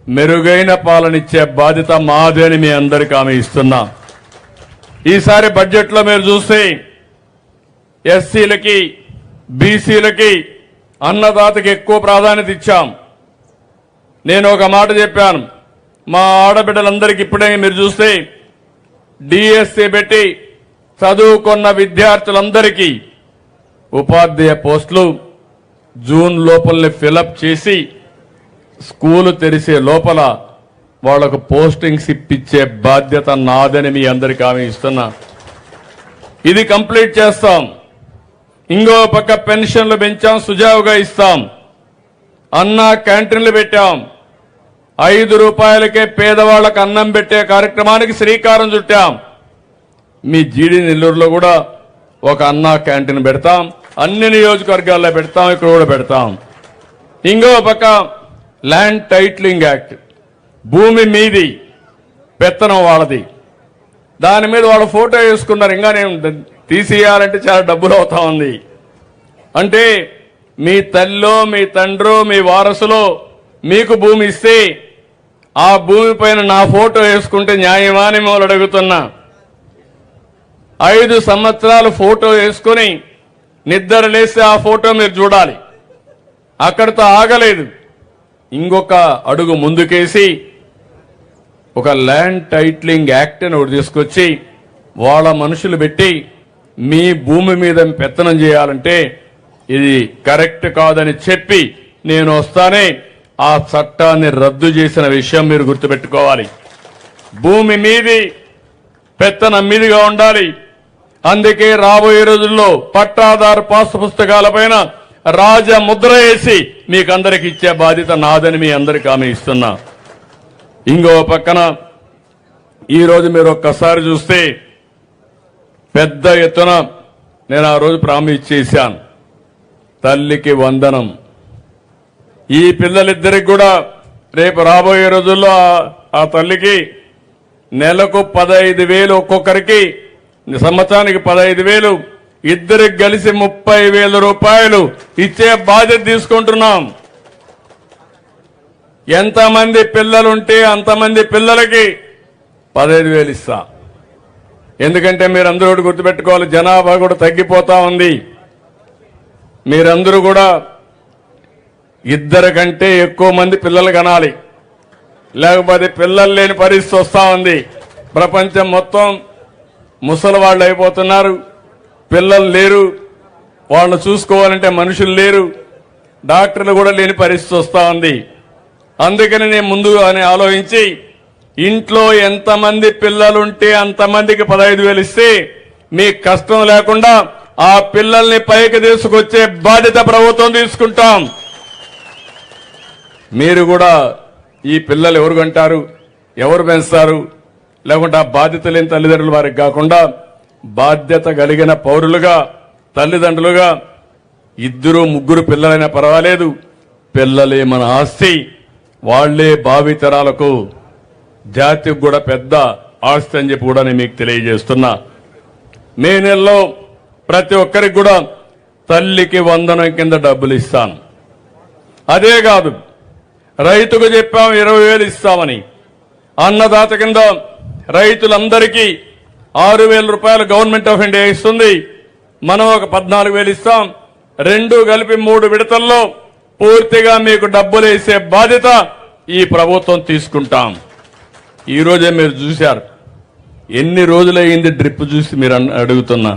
[SPEAKER 1] మెరుగైన పాలనిచ్చే బాధ్యత మాదే అని మీ అందరికీ హామీ ఇస్తున్నా. ఈసారి బడ్జెట్లో మీరు చూస్తే ఎస్సీలకి బీసీలకి అన్నదాతకి ఎక్కువ ప్రాధాన్యత ఇచ్చాం. నేను ఒక మాట చెప్పాను, మా ఆడబిడ్డలందరికీ ఇప్పుడే మీరు చూస్తే డిఎస్సీ పెట్టి చదువుకున్న విద్యార్థులందరికీ ఉపాధ్యాయ పోస్టులు జూన్ లోపలనే ఫిలప్ చేసి స్కూలు తెరిసే లోపల వాళ్లకు పోస్టింగ్స్ ఇప్పించే బాధ్యత నాదని మీ అందరికీ హామీ ఇస్తున్నా. ఇది కంప్లీట్ చేస్తాం. ఇంకో పక్క పెన్షన్లు పెంచాం, సుజావుగా ఇస్తాం. అన్నా క్యాంటీన్లు పెట్టాం. 5 రూపాయలకే పేదవాళ్లకు అన్నం పెట్టే కార్యక్రమానికి శ్రీకారం చుట్టాం. మీ జీడి నెల్లూరులో కూడా ఒక అన్నా క్యాంటీన్ పెడతాం. అన్ని నియోజకవర్గాల్లో పెడతాం, ఇక్కడ కూడా పెడతాం. ఇంకో పక్క ల్యాండ్ టైటిలింగ్ యాక్ట్, భూమి మీది పెత్తనం వాళ్ళది, దాని మీద వాళ్ళ ఫోటో వేసుకున్నారు. ఇంకా నేను తీసేయాలంటే చాలా డబ్బులు అవుతా ఉంది. అంటే మీ తల్లో మీ తండ్రో మీ వారసులో మీకు భూమి ఇస్తే ఆ భూమి పైన నా ఫోటో వేసుకుంటే న్యాయమా అని మిమ్మల్ని అడుగుతున్నా. 5 సంవత్సరాలు ఫోటో వేసుకుని నిద్ర లేస్తే ఆ ఫోటో మీరు చూడాలి. అక్కడితో ఆగలేదు, ఇంకొక అడుగు ముందుకేసి ఒక ల్యాండ్ టైటిలింగ్ యాక్ట్ అని ఒకటి తీసుకొచ్చి వాళ్ళ మనుషులు పెట్టి మీ భూమి మీద పెత్తనం చేయాలంటే ఇది కరెక్ట్ కాదని చెప్పి నేను వస్తానే ఆ చట్టాన్ని రద్దు చేసిన విషయం మీరు గుర్తుపెట్టుకోవాలి. భూమి మీది పెత్తనం మీదిగా ఉండాలి. అందుకే రాబోయే రోజుల్లో పట్టాదారు పాస్ పుస్తకాలపైన రాజ ముద్ర వేసి మీకందరికి ఇచ్చే బాధ్యత నాదని మీ అందరికీ హామీ ఇస్తున్నా. ఇంకో పక్కన ఈరోజు మీరు ఒక్కసారి చూస్తే పెద్ద ఎత్తున నేను ఆ రోజు ప్రామిస్ చేశాను, తల్లికి వందనం. ఈ పిల్లలిద్దరికి కూడా రేపు రాబోయే రోజుల్లో ఆ తల్లికి నెలకు 15,000 ఒక్కొక్కరికి, సంవత్సరానికి 15,000, ఇద్దరికి కలిసి 30,000 రూపాయలు ఇచ్చే బాధ్యత తీసుకుంటున్నాం. ఎంతమంది పిల్లలుంటే అంతమంది పిల్లలకి 15,000 ఇస్తా. ఎందుకంటే మీరందరూ కూడా గుర్తుపెట్టుకోవాలి, జనాభా కూడా తగ్గిపోతా ఉంది. మీరందరూ కూడా 2 కంటే ఎక్కువ మంది పిల్లలు కనాలి, లేకపోతే పిల్లలు లేని పరిస్థితి వస్తా ఉంది. ప్రపంచం మొత్తం ముసలి వాళ్ళు అయిపోతున్నారు, పిల్లలు లేరు, వాళ్ళని చూసుకోవాలంటే మనుషులు లేరు, డాక్టర్లు కూడా లేని పరిస్థితి వస్తా ఉంది. అందుకని నేను ముందు అని ఆలోచించి ఇంట్లో ఎంతమంది పిల్లలుంటే అంతమందికి 15,000 ఇస్తే మీకు కష్టం లేకుండా ఆ పిల్లల్ని పైకి తీసుకొచ్చే బాధ్యత ప్రభుత్వం తీసుకుంటాం. మీరు కూడా ఈ పిల్లలు ఎవరు కంటారు, ఎవరు పెంచుతారు, లేకుంటే ఆ బాధ్యత లేని తల్లిదండ్రులు వారికి కాకుండా బాధ్యత కలిగిన పౌరులుగా తల్లిదండ్రులుగా 2, 3 పిల్లలైనా పర్వాలేదు, పిల్లలే మన ఆస్తి. వాళ్లే భావితరాలకు జాతికి కూడా పెద్ద ఆస్తి అని చెప్పి కూడా నేను మీకు తెలియజేస్తున్నా. మే నెలలో ప్రతి ఒక్కరికి కూడా తల్లికి వందనం కింద డబ్బులు ఇస్తాను. అదే కాదు, రైతుకు చెప్పాం 20,000 ఇస్తామని. అన్నదాత కింద రైతులందరికీ 6,000 రూపాయలు గవర్నమెంట్ ఆఫ్ ఇండియా ఇస్తుంది. మనం ఒక 14,000 ఇస్తాం. రెండు కలిపి 3 విడతల్లో పూర్తిగా మీకు డబ్బులు వేసే బాధ్యత ఈ ప్రభుత్వం తీసుకుంటాం. ఈ రోజే మీరు చూశారు, ఎన్ని రోజులయ్యింది డ్రిప్ చూసి మీరు అడుగుతున్నా.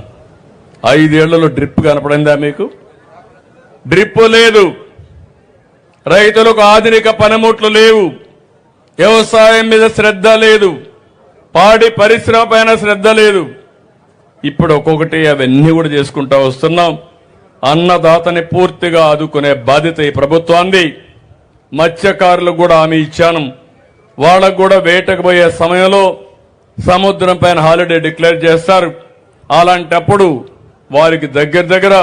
[SPEAKER 1] 5 ఏళ్లలో డ్రిప్ కనపడిందా మీకు? డ్రిప్ లేదు. రైతులకు ఆధునిక పనిముట్లు లేవు. వ్యవసాయం మీద శ్రద్ధ లేదు. పాడి పరిశ్రమ పైన శ్రద్ధ లేదు. ఇప్పుడు ఒక్కొక్కటి అవన్నీ కూడా చేసుకుంటా వస్తున్నాం. అన్నదాతని పూర్తిగా ఆదుకునే బాధ్యత ఈ ప్రభుత్వాన్ని. మత్స్యకారులకు కూడా హామీ ఇచ్చాను. వాళ్ళకు కూడా వేటకు పోయే సమయంలో సముద్రం పైన హాలిడే డిక్లేర్ చేస్తారు. అలాంటప్పుడు వారికి దగ్గర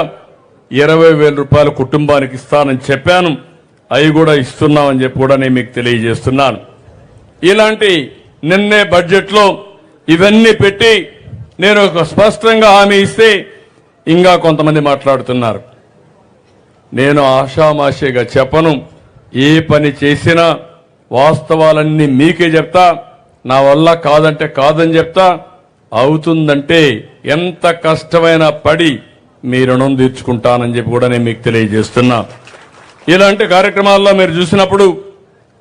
[SPEAKER 1] 20,000 రూపాయలు కుటుంబానికి ఇస్తానని చెప్పాను. అవి కూడా ఇస్తున్నామని చెప్పి కూడా నేను మీకు తెలియజేస్తున్నాను. ఇలాంటి నిన్నే బడ్జెట్లో ఇవన్నీ పెట్టి నేను ఒక స్పష్టంగా హామీ ఇస్తే ఇంకా కొంతమంది మాట్లాడుతున్నారు. నేను ఆషామాషిగా చెప్పను. ఏ పని చేసినా వాస్తవాలన్నీ మీకే చెప్తా. నా వల్ల కాదంటే కాదని చెప్తా. అవుతుందంటే ఎంత కష్టమైనా పడి మీ రుణం తీర్చుకుంటానని చెప్పి కూడా నేను మీకు తెలియజేస్తున్నా. ఇలాంటి కార్యక్రమాల్లో మీరు చూసినప్పుడు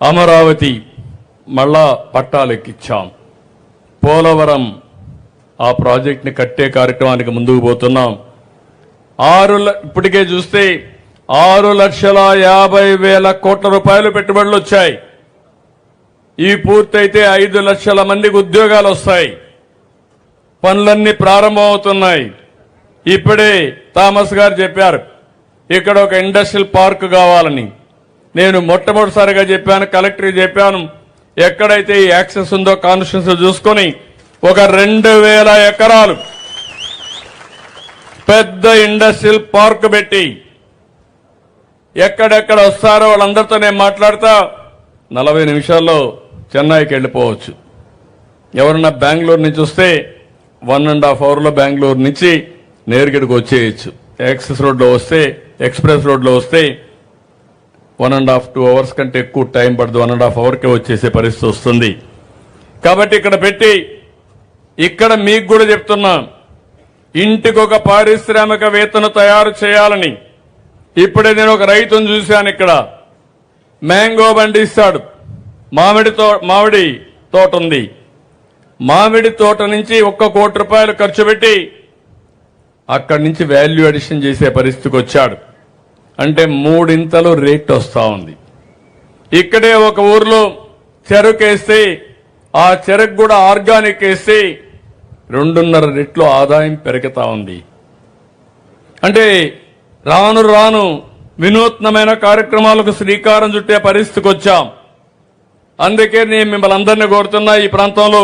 [SPEAKER 1] అమరావతి మళ్ళా పట్టాలెక్కించాం. పోలవరం ఆ ప్రాజెక్ట్ని కట్టే కార్యక్రమానికి ముందుకు పోతున్నాం. ఇప్పటికే చూస్తే 6,50,000 కోట్ల రూపాయలు పెట్టుబడులు వచ్చాయి. ఈ పూర్తయితే 5 లక్షల మందికి ఉద్యోగాలు వస్తాయి. పనులన్నీ ప్రారంభమవుతున్నాయి. ఇప్పుడే థామస్ గారు చెప్పారు ఇక్కడ ఒక ఇండస్ట్రియల్ పార్క్ కావాలని. నేను మొట్టమొదటిసారిగా చెప్పాను, కలెక్టర్ చెప్పాను, ఎక్కడైతే ఈ యాక్సెస్ ఉందో కాన్స్టిట్యూన్సీ చూసుకొని ఒక 2,000 ఎకరాలు పెద్ద ఇండస్ట్రియల్ పార్క్ పెట్టి ఎక్కడెక్కడ వస్తారో వాళ్ళందరితో నేను మాట్లాడతా. 40 నిమిషాల్లో చెన్నైకి వెళ్ళిపోవచ్చు. ఎవరన్నా బెంగళూరు నుంచి వస్తే 1.5 అవర్లో బెంగళూరు నుంచి నేరుగడికి వచ్చేయచ్చు. యాక్సెస్ రోడ్లో వస్తే, ఎక్స్ప్రెస్ రోడ్లో వస్తే 1.5-2 అవర్స్ కంటే ఎక్కువ టైం పడదు. 1.5 అవర్కే వచ్చేసే పరిస్థితి వస్తుంది. కాబట్టి ఇక్కడ పెట్టి ఇక్కడ మీకు కూడా చెప్తున్నా, ఇంటికి ఒక పారిశ్రామికవేత్తను తయారు చేయాలని. ఇప్పుడే నేను ఒక రైతును చూశాను. ఇక్కడ మ్యాంగో పండిస్తాడు. మామిడి తోట ఉంది. మామిడి తోట నుంచి 1 కోటి రూపాయలు ఖర్చు పెట్టి అక్కడి నుంచి వాల్యూ అడిషన్ చేసే పరిస్థితికి వచ్చాడు. అంటే 3 ఇంతలు రేట్ వస్తా ఉంది. ఇక్కడే ఒక ఊర్లో చెరుకు వేస్తే ఆ చెరుకు కూడా ఆర్గానిక్ వేస్తే 2.5 రెట్లు ఆదాయం పెరుగుతా ఉంది. అంటే రాను రాను వినూత్నమైన కార్యక్రమాలకు శ్రీకారం చుట్టే పరిస్థితికి వచ్చాం. అందుకే నేను మిమ్మల్ని అందరినీ కోరుతున్నా, ఈ ప్రాంతంలో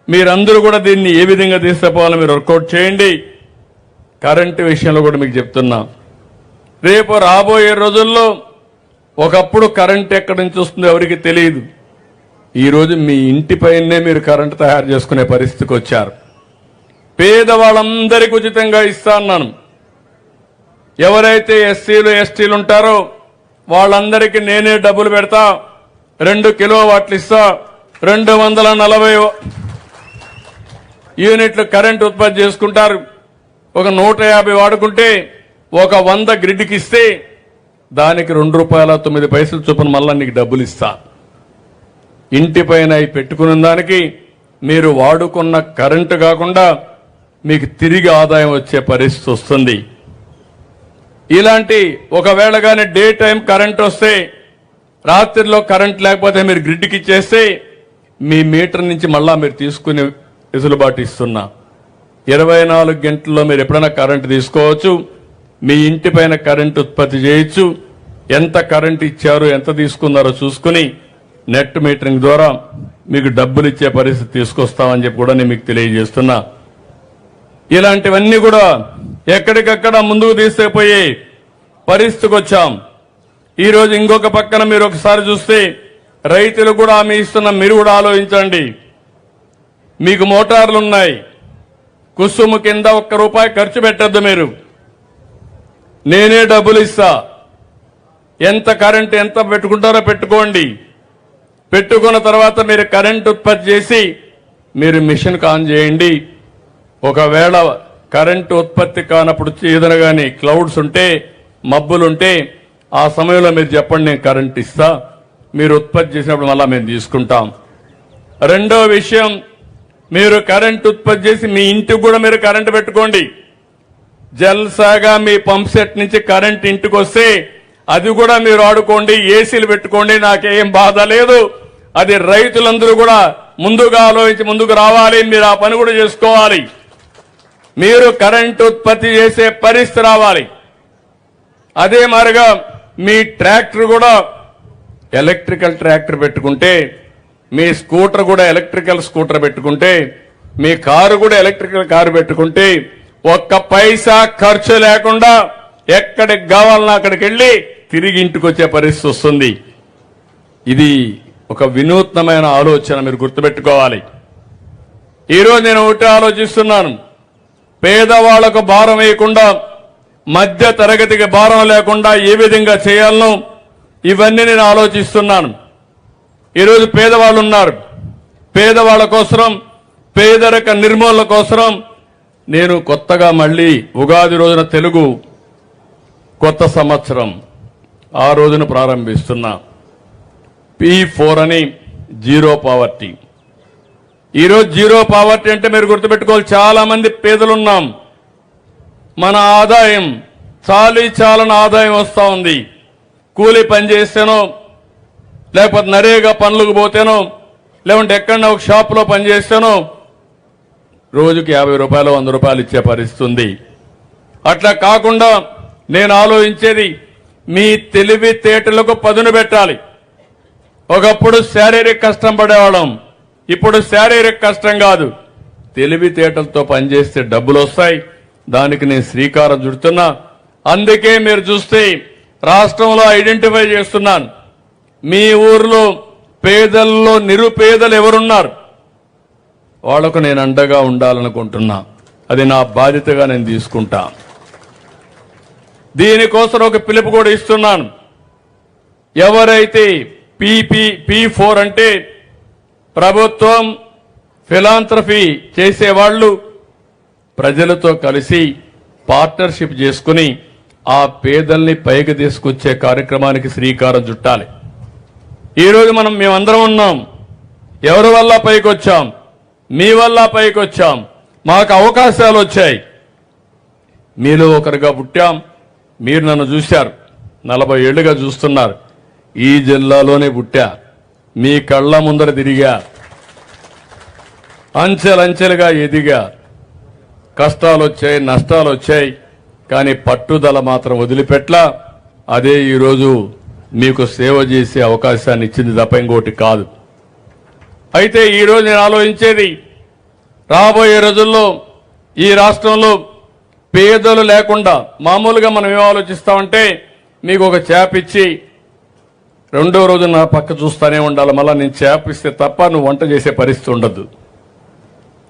[SPEAKER 1] మీరందరూ కూడా దీన్ని ఏ విధంగా తీసుకుపోవాలో మీరు వర్కౌట్ చేయండి. కరెంటు విషయంలో కూడా మీకు చెప్తున్నా, రేపు రాబోయే రోజుల్లో ఒకప్పుడు కరెంట్ ఎక్కడి నుంచి వస్తుందో ఎవరికి తెలియదు. ఈరోజు మీ ఇంటిపైనే మీరు కరెంటు తయారు చేసుకునే పరిస్థితికి వచ్చారు. పేదవాళ్ళందరికీ ఉచితంగా ఇస్తా అన్నాను. ఎవరైతే ఎస్సీలు ఎస్టీలు ఉంటారో వాళ్ళందరికీ నేనే డబ్బులు పెడతా. 2 కిలోవాట్లు ఇస్తా. 240 యూనిట్లు కరెంట్ ఉత్పత్తి చేసుకుంటారు. ఒక 150 వాడుకుంటే ఒక 100 గ్రిడ్కి ఇస్తే దానికి ₹2.09 చొప్పున మళ్ళా నీకు డబ్బులు ఇస్తా. ఇంటిపైన పెట్టుకున్న దానికి మీరు వాడుకున్న కరెంటు కాకుండా మీకు తిరిగి ఆదాయం వచ్చే పరిస్థితి వస్తుంది. ఇలాంటి ఒకవేళ కానీ డే టైం కరెంట్ వస్తే, రాత్రిలో కరెంట్ లేకపోతే మీరు గ్రిడ్కి ఇచ్చేస్తే మీ మీటర్ నుంచి మళ్ళా మీరు తీసుకునే వెసులుబాటు ఇస్తున్నా. 24 గంటల్లో మీరు ఎప్పుడైనా కరెంటు తీసుకోవచ్చు. మీ ఇంటిపైన కరెంటు ఉత్పత్తి చేయొచ్చు. ఎంత కరెంటు ఇచ్చారో ఎంత తీసుకున్నారో చూసుకుని నెట్ మీటరింగ్ ద్వారా మీకు డబ్బులు ఇచ్చే పరిస్థితి తీసుకొస్తామని చెప్పి కూడా నేను మీకు తెలియజేస్తున్నా. ఇలాంటివన్నీ కూడా ఎక్కడికక్కడ ముందుకు తీసుకుపోయే పరిస్థితికి వచ్చాం. ఈరోజు ఇంకొక పక్కన మీరు ఒకసారి చూస్తే రైతులు కూడా హామీ ఇస్తున్న, మీరు కూడా ఆలోచించండి. మీకు మోటార్లు ఉన్నాయి. కుసుము కింద ₹1 ఖర్చు పెట్టద్దు. మీరు నేనే డబ్బులు ఇస్తా. ఎంత కరెంట్ ఎంత పెట్టుకుంటారో పెట్టుకోండి. పెట్టుకున్న తర్వాత మీరు కరెంట్ ఉత్పత్తి చేసి మీరు మిషన్ ఆన్ చేయండి. ఒకవేళ కరెంటు ఉత్పత్తి కానప్పుడు ఏదైనా కానీ క్లౌడ్స్ ఉంటే మబ్బులుంటే ఆ సమయంలో మీరు చెప్పండి, నేను కరెంట్ ఇస్తా. మీరు ఉత్పత్తి చేసినప్పుడు మళ్ళా మేము తీసుకుంటాం. రెండో విషయం, మీరు కరెంట్ ఉత్పత్తి చేసి మీ ఇంటికి కూడా మీరు కరెంట్ పెట్టుకోండి. జల్సాగా మీ పంప్ సెట్ నుంచి కరెంట్ ఇంటికి వస్తే అది కూడా మీరు ఆడుకోండి, ఏసీలు పెట్టుకోండి, నాకేం బాధ లేదు. అది రైతులందరూ కూడా ముందుగా ఆలోచించి ముందుకు రావాలి. మీరు ఆ పని కూడా చేసుకోవాలి. మీరు కరెంట్ ఉత్పత్తి చేసే పరిస్థితి రావాలి. అదే మాదిరిగా మీ ట్రాక్టర్ కూడా ఎలక్ట్రికల్ ట్రాక్టర్ పెట్టుకుంటే, మీ స్కూటర్ కూడా ఎలక్ట్రికల్ స్కూటర్ పెట్టుకుంటే, మీ కారు కూడా ఎలక్ట్రికల్ కారు పెట్టుకుంటే ఒక్క పైసా ఖర్చు లేకుండా ఎక్కడికి కావాలన్నా అక్కడికి వెళ్ళి తిరిగి ఇంటికి వచ్చే పరిస్థితి వస్తుంది. ఇది ఒక వినూత్నమైన ఆలోచన, మీరు గుర్తుపెట్టుకోవాలి. ఈరోజు నేను ఒకటి ఆలోచిస్తున్నాను, పేదవాళ్లకు భారం వేయకుండా, మధ్య తరగతికి భారం లేకుండా ఏ విధంగా చేయాలనో ఇవన్నీ నేను ఆలోచిస్తున్నాను. ఈరోజు పేదవాళ్ళు ఉన్నారు. పేదవాళ్ల కోసం, పేదరిక నిర్మూలన కోసం నేను కొత్తగా మళ్ళీ ఉగాది రోజున తెలుగు కొత్త సంవత్సరం ఆ రోజున ప్రారంభిస్తున్నా. P4 అని జీరో పావర్టీ. ఈరోజు జీరో పావర్టీ అంటే మీరు గుర్తుపెట్టుకోవాలి, చాలా మంది పేదలున్నాం. మన ఆదాయం చాలని ఆదాయం వస్తూ ఉంది. కూలి పని చేస్తేనో, లేకపోతే నరేగా పనులకు పోతేనో, లేకుంటే ఎక్కడన్నా ఒక షాప్లో పనిచేస్తేనో రోజుకి ₹50 ₹100 ఇచ్చే పరిస్థితి ఉంది. అట్లా కాకుండా నేను ఆలోచించేది, మీ తెలివితేటలకు పదును పెట్టాలి. ఒకప్పుడు శారీరక కష్టం పడేవాళ్ళం, ఇప్పుడు శారీరక కష్టం కాదు, తెలివితేటలతో పనిచేస్తే డబ్బులు వస్తాయి. దానికి నేను శ్రీకారం చుడుతున్నా. అందుకే మీరు చూస్తే రాష్ట్రంలో ఐడెంటిఫై చేస్తున్నాను, మీ ఊర్లో పేదల్లో నిరుపేదలు ఎవరున్నారు వాళ్లకు నేను అండగా ఉండాలనుకుంటున్నా. అది నా బాధ్యతగా నేను తీసుకుంటా. దీనికోసం ఒక పిలుపు కూడా ఇస్తున్నాను. ఎవరైతే P4 అంటే ప్రభుత్వం ఫిలాంథ్రఫీ చేసేవాళ్లు ప్రజలతో కలిసి పార్ట్నర్షిప్ చేసుకుని ఆ పేదల్ని పైకి తీసుకొచ్చే కార్యక్రమానికి శ్రీకారం చుట్టాలి. ఈరోజు మేమందరం ఉన్నాం. ఎవరి వల్ల పైకి వచ్చాం? మీ వల్ల పైకి వచ్చాం. మాకు అవకాశాలు వచ్చాయి. మీలో ఒకరిగా పుట్టాం. మీరు నన్ను చూశారు, 40 ఏళ్లుగా చూస్తున్నారు. ఈ జిల్లాలోనే పుట్టా, మీ కళ్ళ ముందర తిరిగా, అంచెలంచెలుగా ఎదిగా. కష్టాలు వచ్చాయి, నష్టాలు వచ్చాయి, కానీ పట్టుదల మాత్రం వదిలిపెట్లా. అదే ఈరోజు మీకు సేవ చేసే అవకాశాన్ని ఇచ్చింది తప్ప ఇంకోటి కాదు. అయితే ఈరోజు నేను ఆలోచించేది, రాబోయే రోజుల్లో ఈ రాష్ట్రంలో పేదలు లేకుండా, మామూలుగా మనం ఏం ఆలోచిస్తామంటే, మీకు ఒక చేప ఇచ్చి రెండో రోజు నా పక్క చూస్తానే ఉండాలి, మళ్ళీ నేను చేప ఇస్తే తప్ప నువ్వు వంట చేసే పరిస్థితి ఉండదు.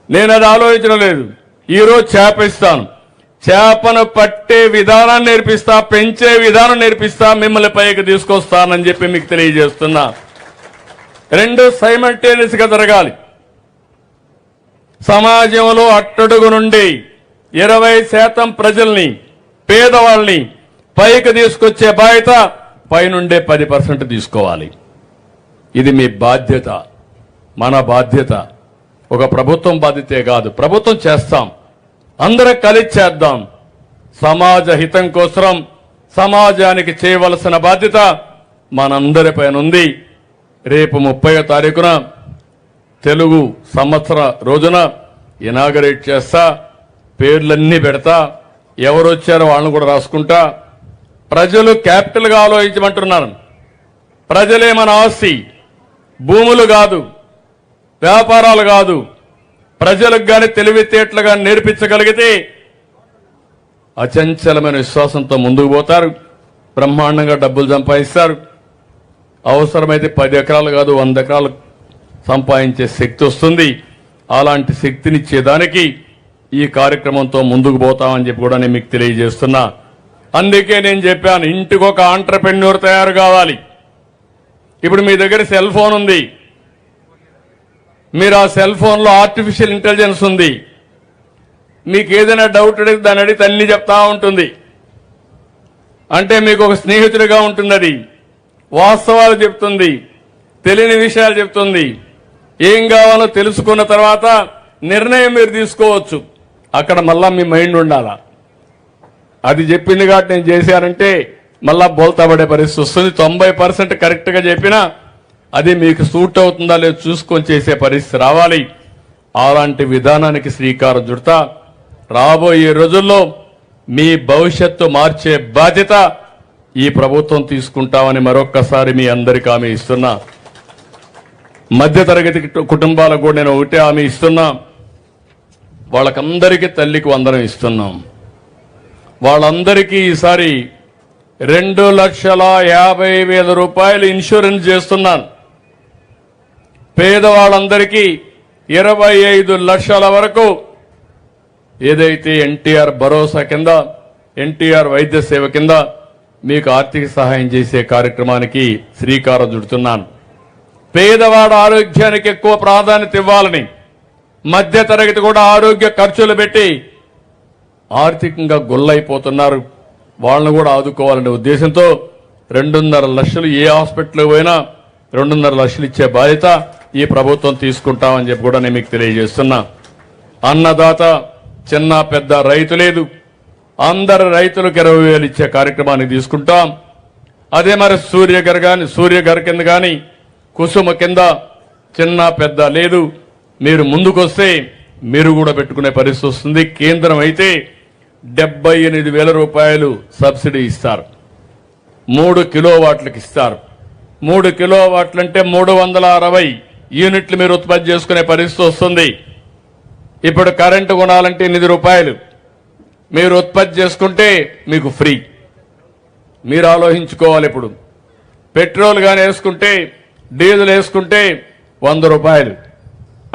[SPEAKER 1] నేను అది ఆలోచించడం లేదు. ఈరోజు చేప ఇస్తాను, చేపను పట్టే విధానాన్ని నేర్పిస్తా, పెంచే విధానం నేర్పిస్తా, మిమ్మల్ని పైకి తీసుకొస్తానని చెప్పి మీకు తెలియజేస్తున్నా. రెండు సైమల్టేనియస్ గా జరగాలి. సమాజంలో అట్టడుగు నుండి 20% ప్రజల్ని, పేదవాళ్ళని పైకి తీసుకొచ్చే బాధ్యత పైనుండే 10% తీసుకోవాలి. ఇది మీ బాధ్యత, మన బాధ్యత. ఒక ప్రభుత్వం బాధ్యతే కాదు, ప్రభుత్వం చేస్తాం, అందరం కలిసి చేద్దాం. సమాజ హితం కోసం సమాజానికి చేయవలసిన బాధ్యత మనందరిపైన ఉంది. రేపు 30వ తారీఖున తెలుగు సంవత్సర రోజున ఇనాగరేట్ చేస్తా. పేర్లన్నీ పెడతా, ఎవరు వచ్చారో వాళ్ళని కూడా రాసుకుంటా. ప్రజలు క్యాపిటల్గా ఆలోచించమంటున్నారు. ప్రజలే మన ఆస్తి, భూములు కాదు, వ్యాపారాలు కాదు. ప్రజలకు గాని తెలివితేటలుగా నేర్పించగలిగితే అచంచలమైన విశ్వాసంతో ముందుకు పోతారు, బ్రహ్మాండంగా డబ్బులు సంపాదిస్తారు. అవసరమైతే 10 ఎకరాలు కాదు 100 ఎకరాలు సంపాదించే శక్తి వస్తుంది. అలాంటి శక్తినిచ్చేదానికి ఈ కార్యక్రమంతో ముందుకు పోతామని చెప్పి కూడా నేను మీకు తెలియజేస్తున్నా. అందుకే నేను చెప్పాను, ఇంటికి ఒక ఆంట్రప్రెన్యూర్ తయారు కావాలి. ఇప్పుడు మీ దగ్గర సెల్ ఫోన్ ఉంది, మీరు ఆ సెల్ ఫోన్లో ఆర్టిఫిషియల్ ఇంటెలిజెన్స్ ఉంది. మీకు ఏదైనా డౌట్ అడిగితే దాన్ని అడిగితే అన్ని చెప్తా ఉంటుంది. అంటే మీకు ఒక స్నేహితుడిగా ఉంటుంది. అది వాస్తవాలు చెప్తుంది, తెలియని విషయాలు చెప్తుంది. ఏం కావాలో తెలుసుకున్న తర్వాత నిర్ణయం మీరు తీసుకోవచ్చు. అక్కడ మళ్ళా మీ మైండ్ ఉండాలా. అది చెప్పింది కాబట్టి నేను చేశానంటే మళ్ళా బోల్తా పడే పరిస్థితి వస్తుంది. 90% కరెక్ట్గా చెప్పినా అది మీకు సూట్ అవుతుందా లేదో చూసుకొని చేసే పరిస్థితి రావాలి. అలాంటి విధానానికి శ్రీకారం చుడతా. రాబోయే రోజుల్లో మీ భవిష్యత్తు మార్చే బాధ్యత ఈ ప్రభుత్వం తీసుకుంటామని మరొక్కసారి మీ అందరికీ హామీ ఇస్తున్నా. మధ్యతరగతి కుటుంబాలకు కూడా నేను ఒకటే హామీ ఇస్తున్నా. వాళ్ళకందరికీ తల్లికి వందనం ఇస్తున్నాం. వాళ్ళందరికీ ఈసారి 2,50,000 రూపాయలు ఇన్సూరెన్స్ చేస్తున్నాను. పేదవాళ్ళందరికీ 25 లక్షల వరకు ఏదైతే ఎన్టీఆర్ భరోసా కింద, ఎన్టీఆర్ వైద్య సేవ కింద మీకు ఆర్థిక సహాయం చేసే కార్యక్రమానికి శ్రీకారం చుడుతున్నాను. పేదవాడు ఆరోగ్యానికి ఎక్కువ ప్రాధాన్యత ఇవ్వాలని, మధ్యతరగతి కూడా ఆరోగ్య ఖర్చులు పెట్టి ఆర్థికంగా గొల్లైపోతున్నారు. వాళ్ళని కూడా ఆదుకోవాలనే ఉద్దేశంతో 2.5 లక్షలు ఏ హాస్పిటల్కి పోయినా 2.5 లక్షలు ఇచ్చే బాధ్యత ఈ ప్రభుత్వం తీసుకుంటామని చెప్పి కూడా నేను మీకు తెలియజేస్తున్నా. అన్నదాత చిన్న పెద్ద రైతు లేదు, అందరు రైతులకు 20,000 ఇచ్చే కార్యక్రమాన్ని తీసుకుంటాం. అదే మరి సూర్యఘర్ కింద కానీ కుసుమ కింద చిన్న పెద్ద లేదు. మీరు ముందుకొస్తే మీరు కూడా పెట్టుకునే పరిస్థితి వస్తుంది. కేంద్రం అయితే 78,000 రూపాయలు సబ్సిడీ ఇస్తారు. 3 కిలోవాట్లకు ఇస్తారు. 3 కిలోవాట్లు అంటే 360 యూనిట్లు మీరు ఉత్పత్తి చేసుకునే పరిస్థితి వస్తుంది. ఇప్పుడు కరెంటు కొనాలంటే 8 రూపాయలు, మీరు ఉత్పత్తి చేసుకుంటే మీకు ఫ్రీ. మీరు ఆలోచించుకోవాలి. ఇప్పుడు పెట్రోల్ కానీ వేసుకుంటే, డీజిల్ వేసుకుంటే 100 రూపాయలు.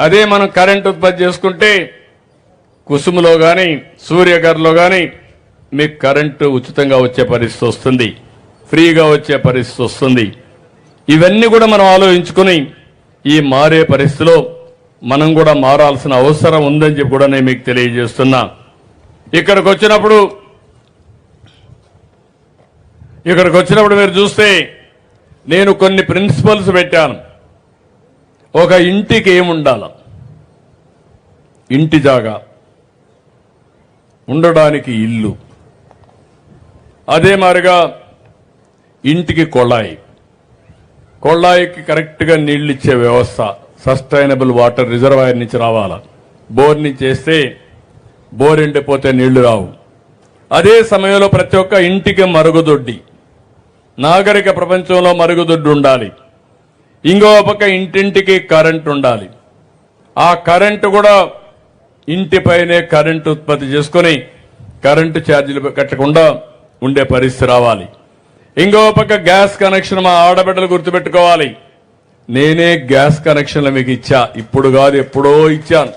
[SPEAKER 1] అదే మనం కరెంటు ఉత్పత్తి చేసుకుంటే కుసుములో కానీ సూర్యఘర్లో కానీ మీకు కరెంటు ఉచితంగా వచ్చే పరిస్థితి వస్తుంది, ఫ్రీగా వచ్చే పరిస్థితి వస్తుంది. ఇవన్నీ కూడా మనం ఆలోచించుకుని ఈ మారే పరిస్థితిలో మనం కూడా మారాల్సిన అవసరం ఉందని చెప్పి కూడా నేను మీకు తెలియజేస్తున్నా. ఇక్కడికి వచ్చినప్పుడు మీరు చూస్తే నేను కొన్ని ప్రిన్సిపల్స్ పెట్టాను. ఒక ఇంటికి ఏముండాల, ఇంటి జాగా, ఉండడానికి ఇల్లు, అదే మాదిరిగా ఇంటికి కొళాయికి కరెక్ట్గా నీళ్లు ఇచ్చే వ్యవస్థ, సస్టైనబుల్ వాటర్ రిజర్వాయర్ నుంచి రావాలా. బోర్ నుంచి వేస్తే బోర్ ఎండిపోతే నీళ్లు రావు. అదే సమయంలో ప్రతి ఒక్క ఇంటికి మరుగుదొడ్డి, నాగరిక ప్రపంచంలో మరుగుదొడ్డి ఉండాలి. ఇంకో పక్క ఇంటింటికి కరెంటు ఉండాలి. ఆ కరెంటు కూడా ఇంటిపైనే కరెంటు ఉత్పత్తి చేసుకుని కరెంటు ఛార్జీలు కట్టకుండా ఉండే పరిస్థితి రావాలి. ఇంకో పక్క గ్యాస్ కనెక్షన్ మా ఆడబిడ్డలు గుర్తుపెట్టుకోవాలి. నేనే గ్యాస్ కనెక్షన్లు మీకు ఇచ్చా, ఇప్పుడు కాదు ఎప్పుడో ఇచ్చాను.